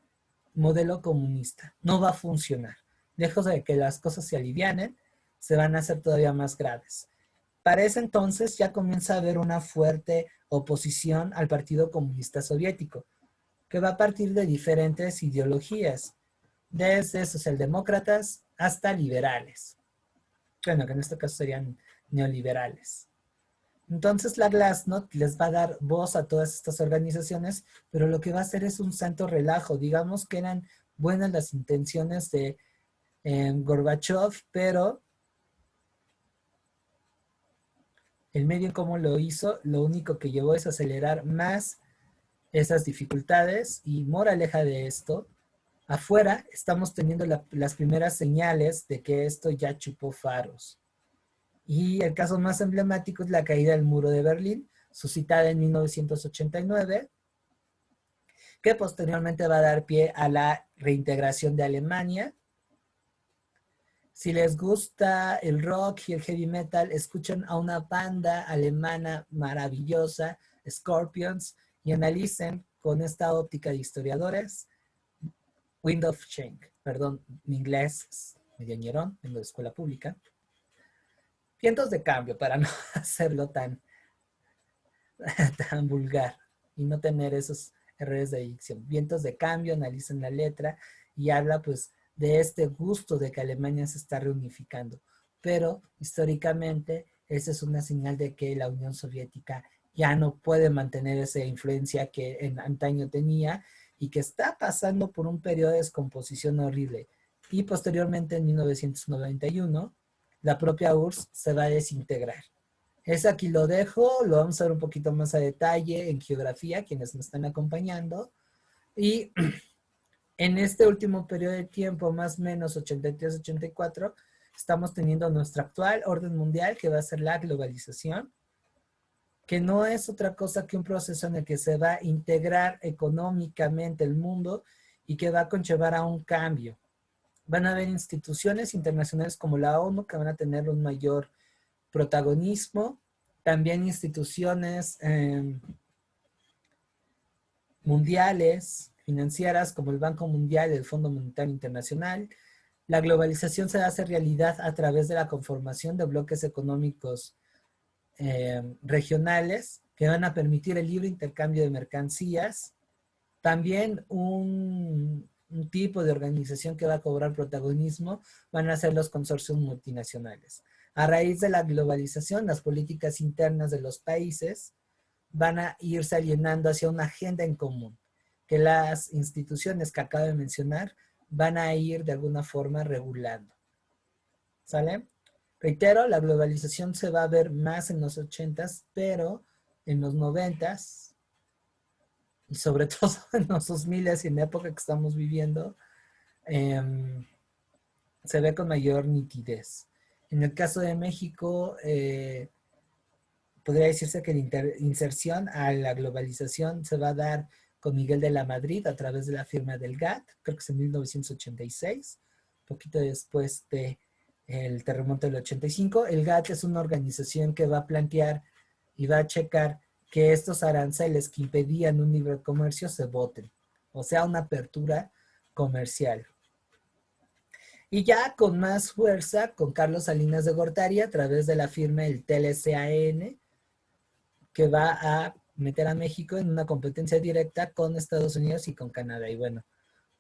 modelo comunista. No va a funcionar. Lejos de que las cosas se alivianen, se van a hacer todavía más graves. Para ese entonces ya comienza a haber una fuerte oposición al Partido Comunista Soviético, que va a partir de diferentes ideologías, desde socialdemócratas hasta liberales. Bueno, que en este caso serían neoliberales. Entonces la Glasnost les va a dar voz a todas estas organizaciones, pero lo que va a hacer es un santo relajo. Digamos que eran buenas las intenciones de Gorbachev, pero el medio en cómo lo hizo, lo único que llevó es acelerar más esas dificultades y moraleja de esto, afuera estamos teniendo las primeras señales de que esto ya chupó faros. Y el caso más emblemático es la caída del muro de Berlín, suscitada en 1989, que posteriormente va a dar pie a la reintegración de Alemania. Si les gusta el rock y el heavy metal, escuchen a una banda alemana maravillosa, Scorpions, y analicen con esta óptica de historiadores Wind of Change. Perdón, mi inglés es medio ñerón, vengo de escuela pública. Vientos de cambio, para no hacerlo tan vulgar y no tener esos errores de dicción. Vientos de cambio, analicen la letra y habla pues de este gusto de que Alemania se está reunificando. Pero históricamente esa es una señal de que la Unión Soviética ya no puede mantener esa influencia que en antaño tenía y que está pasando por un periodo de descomposición horrible. Y posteriormente en 1991 la propia URSS se va a desintegrar. Eso aquí lo dejo, lo vamos a ver un poquito más a detalle en geografía, quienes me están acompañando. Y en este último periodo de tiempo, más o menos 83-84, estamos teniendo nuestro actual orden mundial, que va a ser la globalización, que no es otra cosa que un proceso en el que se va a integrar económicamente el mundo y que va a conllevar a un cambio. Van a haber instituciones internacionales como la ONU que van a tener un mayor protagonismo. También instituciones mundiales, financieras, como el Banco Mundial y el Fondo Monetario Internacional. La globalización se hace realidad a través de la conformación de bloques económicos regionales que van a permitir el libre intercambio de mercancías. También un tipo de organización que va a cobrar protagonismo van a ser los consorcios multinacionales. A raíz de la globalización, las políticas internas de los países van a irse alienando hacia una agenda en común, que las instituciones que acabo de mencionar van a ir de alguna forma regulando. ¿Sale? Reitero, la globalización se va a ver más en los 80s, pero en los 90s, y sobre todo en los 2000s y en la época que estamos viviendo, se ve con mayor nitidez. En el caso de México, podría decirse que la inserción a la globalización se va a dar con Miguel de la Madrid a través de la firma del GATT, creo que es en 1986, poquito después del terremoto del 85. El GATT es una organización que va a plantear y va a checar que estos aranceles que impedían un libre comercio se voten, o sea, una apertura comercial. Y ya con más fuerza, con Carlos Salinas de Gortari, a través de la firma del TLCAN, que va a meter a México en una competencia directa con Estados Unidos y con Canadá. Y bueno,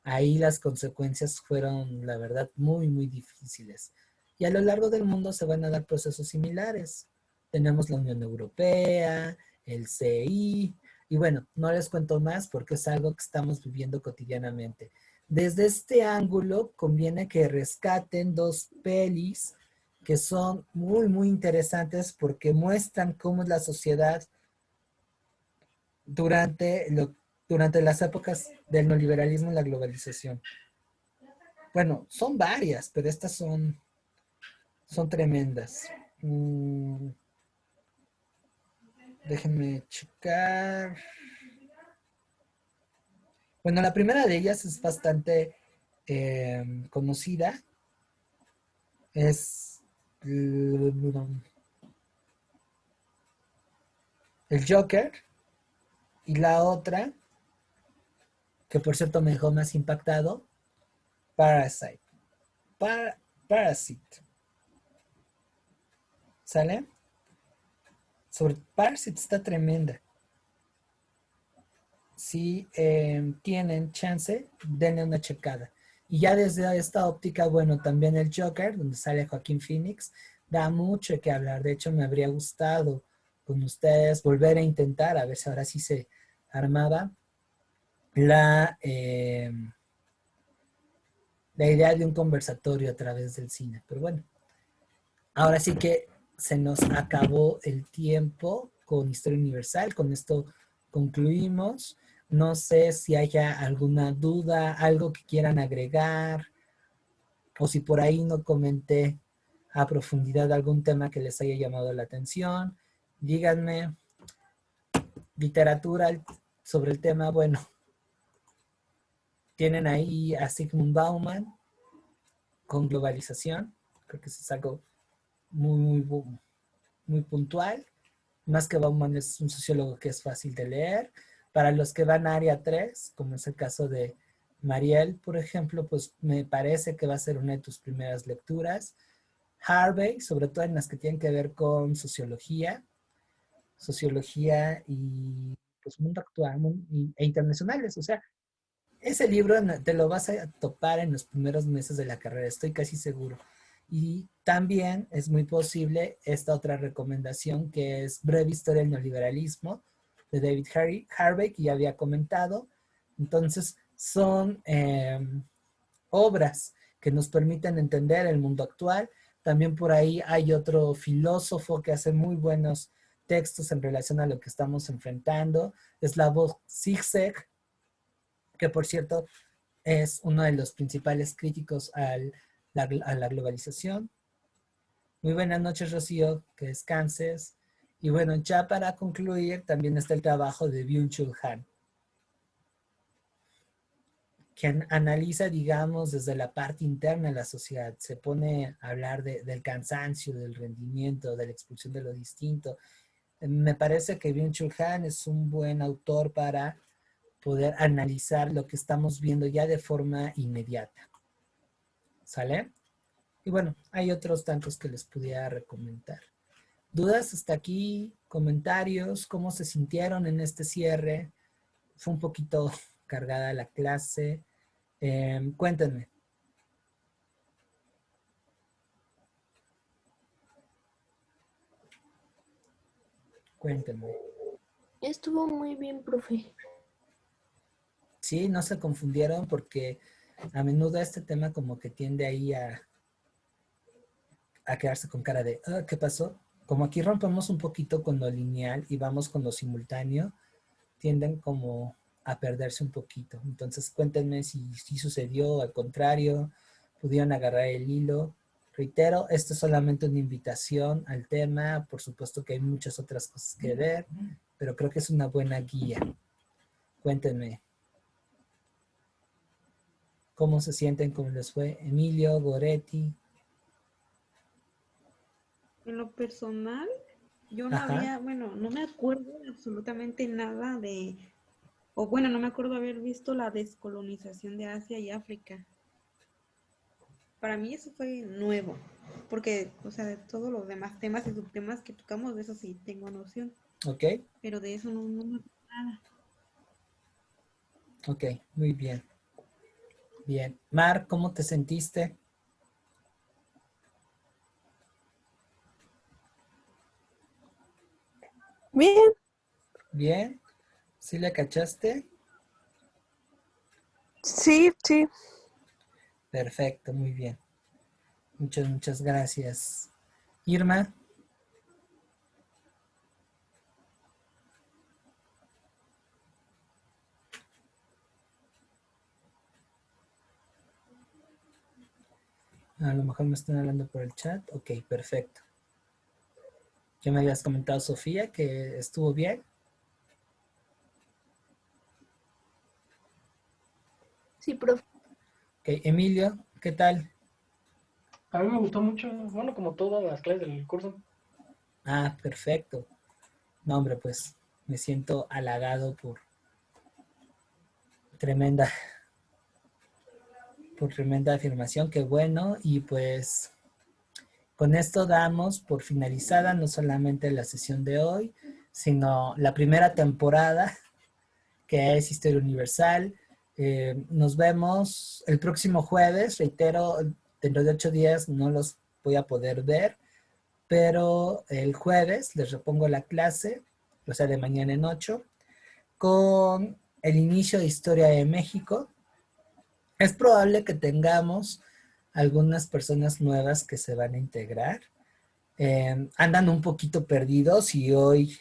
ahí las consecuencias fueron, la verdad, muy, muy difíciles. Y a lo largo del mundo se van a dar procesos similares. Tenemos la Unión Europea, el CI, y bueno, no les cuento más porque es algo que estamos viviendo cotidianamente. Desde este ángulo conviene que rescaten dos pelis que son muy, muy interesantes porque muestran cómo es la sociedad durante las épocas del neoliberalismo y la globalización. Bueno, son varias, pero estas son tremendas. Déjenme checar. Bueno, la primera de ellas es bastante conocida. Es el Joker. Y la otra, que por cierto me dejó más impactado, Parasite. Parasite. ¿Sale? Sobre Parasite está tremenda. Si tienen chance, denle una checada. Y ya desde esta óptica, bueno, también el Joker, donde sale Joaquín Phoenix, da mucho que hablar. De hecho, me habría gustado con ustedes volver a intentar, a ver si ahora sí se armaba, la idea de un conversatorio a través del cine. Pero bueno, ahora sí que se nos acabó el tiempo con Historia Universal. Con esto concluimos. No sé si haya alguna duda, algo que quieran agregar, o si por ahí no comenté a profundidad algún tema que les haya llamado la atención. Díganme. Literatura sobre el tema, bueno, tienen ahí a Zygmunt Bauman con Globalización. Creo que eso es algo muy, muy, muy puntual. Más que Bauman es un sociólogo que es fácil de leer. Para los que van a área 3, como es el caso de Mariel, por ejemplo, pues me parece que va a ser una de tus primeras lecturas. Harvey, sobre todo en las que tienen que ver con sociología y pues mundo actual e internacionales. O sea, ese libro te lo vas a topar en los primeros meses de la carrera, estoy casi seguro. Y también es muy posible esta otra recomendación que es Breve Historia del Neoliberalismo de David Harvey, que ya había comentado. Entonces son obras que nos permiten entender el mundo actual. También por ahí hay otro filósofo que hace muy buenos textos en relación a lo que estamos enfrentando. Slavoj Žižek, que por cierto es uno de los principales críticos a la globalización. Muy buenas noches, Rocío, que descanses. Y bueno, ya para concluir, también está el trabajo de Byung-Chul Han. analiza, digamos, desde la parte interna de la sociedad. Se pone a hablar del cansancio, del rendimiento, de la expulsión de lo distinto. Me parece que Byung-Chul Han es un buen autor para poder analizar lo que estamos viendo ya de forma inmediata. ¿Sale? Y bueno, hay otros tantos que les pudiera recomendar. ¿Dudas hasta aquí? ¿Comentarios? ¿Cómo se sintieron en este cierre? Fue un poquito cargada la clase. Cuéntenme. Cuéntenme. Estuvo muy bien, profe. Sí, no se confundieron porque a menudo este tema como que tiende ahí a quedarse con cara de, ¿qué pasó? Como aquí rompemos un poquito con lo lineal y vamos con lo simultáneo, tienden como a perderse un poquito. Entonces cuéntenme si sucedió, al contrario, pudieron agarrar el hilo. Reitero, esto es solamente una invitación al tema, por supuesto que hay muchas otras cosas que ver, pero creo que es una buena guía. Cuéntenme. ¿Cómo se sienten? ¿Cómo les fue? Emilio, Goretti. En lo personal, yo no Ajá. había, bueno, no me acuerdo de absolutamente nada de, o bueno, no me acuerdo haber visto la descolonización de Asia y África. Para mí eso fue nuevo, porque, o sea, de todos los demás temas y subtemas que tocamos, de eso sí tengo noción, Ok, pero de eso no me acuerdo nada. ok, muy bien. Bien. Mar, ¿cómo te sentiste? Bien. Bien. ¿Sí le cachaste? Sí, sí. Perfecto, muy bien. Muchas gracias. Irma, a lo mejor me están hablando por el chat. Ok, perfecto. ¿Qué me habías comentado, Sofía? ¿Que estuvo bien? Sí, profe. Ok, Emilio, ¿qué tal? A mí me gustó mucho, bueno, como todas las clases del curso. Ah, perfecto. No, hombre, pues me siento halagado tremenda, por tremenda afirmación. Qué bueno. Y pues con esto damos por finalizada no solamente la sesión de hoy, sino la primera temporada, que es Historia Universal. Nos vemos el próximo jueves. Reitero, dentro de 8 días no los voy a poder ver, pero el jueves les repongo la clase, o sea, de mañana en 8, con el inicio de Historia de México. Es probable que tengamos algunas personas nuevas que se van a integrar. Andan un poquito perdidos y hoy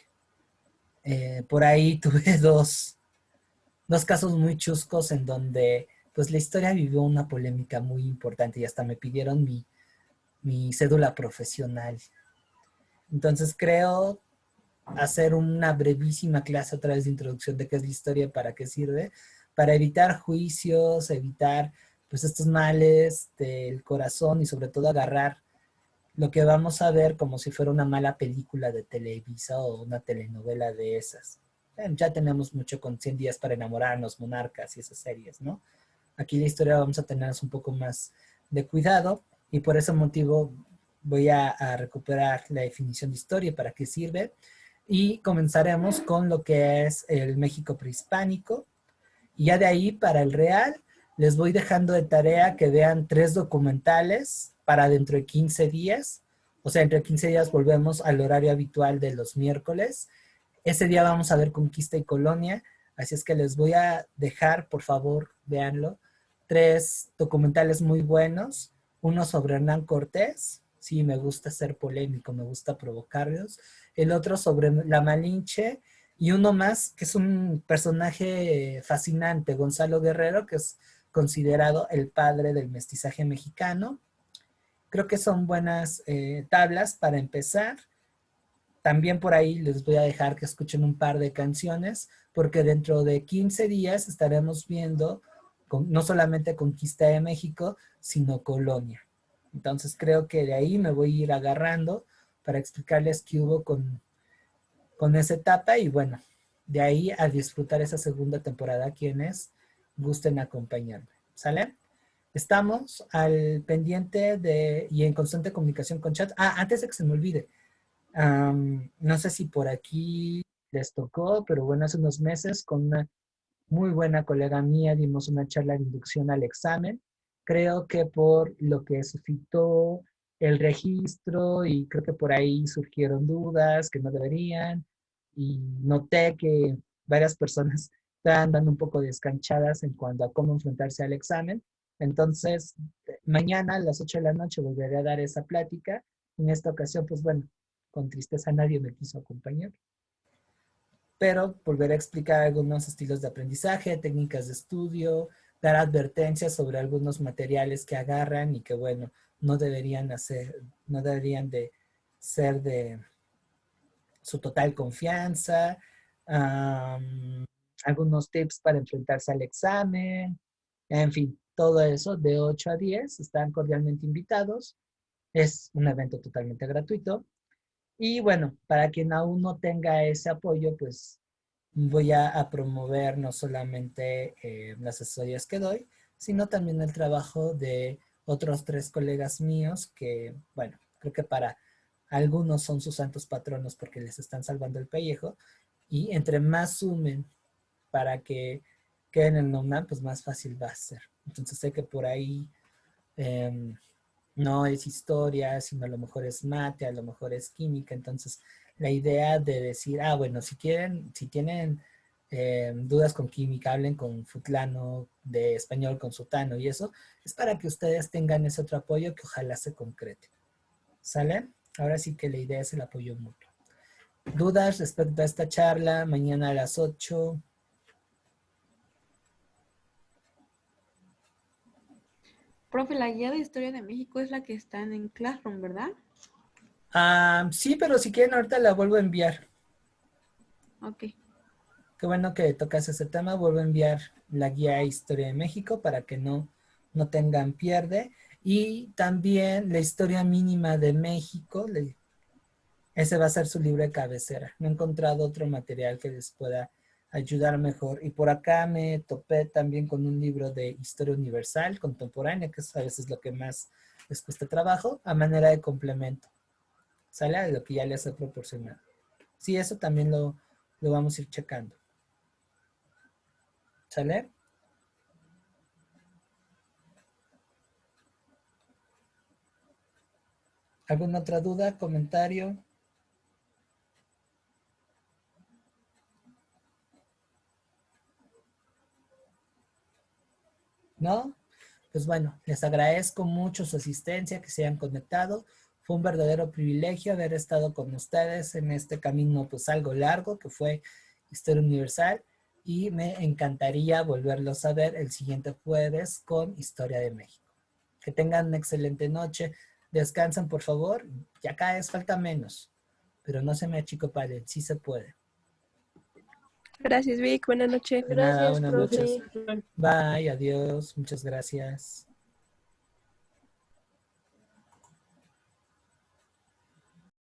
por ahí tuve dos casos muy chuscos en donde pues la historia vivió una polémica muy importante y hasta me pidieron mi cédula profesional. Entonces creo hacer una brevísima clase otra vez de introducción de qué es la historia, para qué sirve, para evitar juicios, evitar pues estos males del corazón y sobre todo agarrar lo que vamos a ver como si fuera una mala película de Televisa o una telenovela de esas. Ya tenemos mucho con 100 días para enamorarnos, Monarcas y esas series, ¿no? Aquí la historia vamos a tener un poco más de cuidado y por ese motivo voy a recuperar la definición de historia, para qué sirve, y comenzaremos con lo que es el México prehispánico. Y ya de ahí para el real les voy dejando de tarea que vean 3 documentales para dentro de 15 días. O sea, entre 15 días volvemos al horario habitual de los miércoles. Ese día vamos a ver Conquista y Colonia, así es que les voy a dejar, por favor, véanlo, 3 documentales muy buenos. Uno sobre Hernán Cortés, sí, me gusta ser polémico, me gusta provocarlos. El otro sobre la Malinche, y uno más que es un personaje fascinante, Gonzalo Guerrero, que es considerado el padre del mestizaje mexicano. Creo que son buenas tablas para empezar. También por ahí les voy a dejar que escuchen un par de canciones, porque dentro de 15 días estaremos viendo no solamente conquista de México, sino colonia. Entonces creo que de ahí me voy a ir agarrando para explicarles qué hubo con esa etapa y bueno, de ahí a disfrutar esa segunda temporada quienes gusten acompañarme. ¿Sale? Estamos al pendiente y en constante comunicación con chat. Antes de que se me olvide, no sé si por aquí les tocó, pero bueno, hace unos meses con una muy buena colega mía dimos una charla de inducción al examen. Creo que por lo que suscitó el registro y creo que por ahí surgieron dudas que no deberían y noté que varias personas estaban dando un poco descanchadas en cuanto a cómo enfrentarse al examen. Entonces, mañana a las 8 de la noche volveré a dar esa plática. En esta ocasión, pues bueno, con tristeza nadie me quiso acompañar, pero volveré a explicar algunos estilos de aprendizaje, técnicas de estudio, dar advertencias sobre algunos materiales que agarran y que, bueno, no deberían de ser de su total confianza, algunos tips para enfrentarse al examen, en fin, todo eso de 8 a 10 están cordialmente invitados. Es un evento totalmente gratuito. Y bueno, para quien aún no tenga ese apoyo, pues voy a promover no solamente las asesorías que doy, sino también el trabajo de otros 3 colegas míos que, bueno, creo que para algunos son sus santos patronos porque les están salvando el pellejo y entre más sumen para que queden en la UNAM, pues más fácil va a ser. Entonces sé que por ahí no es historia, sino a lo mejor es mate, a lo mejor es química. Entonces la idea de decir, bueno, si tienen dudas con química, hablen con Futlano, de español con Sutano y eso, es para que ustedes tengan ese otro apoyo que ojalá se concrete. ¿Sale? Ahora sí que la idea es el apoyo mutuo. ¿Dudas respecto a esta charla? Mañana a las 8. Profe, la guía de historia de México es la que está en Classroom, ¿verdad? Sí, pero si quieren ahorita la vuelvo a enviar. Ok. Qué bueno que tocas ese tema. Vuelvo a enviar la guía Historia de México para que no tengan pierde. Y también la historia mínima de México. Ese va a ser su libro de cabecera. No he encontrado otro material que les pueda ayudar mejor. Y por acá me topé también con un libro de historia universal contemporánea, que es a veces lo que más les cuesta trabajo, a manera de complemento. ¿Sale? De lo que ya les he proporcionado. Sí, eso también lo vamos a ir checando. ¿Sale? ¿Alguna otra duda, comentario? ¿No? Pues bueno, les agradezco mucho su asistencia, que se hayan conectado. Fue un verdadero privilegio haber estado con ustedes en este camino pues algo largo que fue Historia Universal y me encantaría volverlos a ver el siguiente jueves con Historia de México. Que tengan una excelente noche. Descansen, por favor. Ya cada vez falta menos, pero no se me achicopalen, sí se puede. Gracias, Vic. Buenas noches. De nada, Gracias, buenas profe. noches. Bye, adiós, muchas gracias.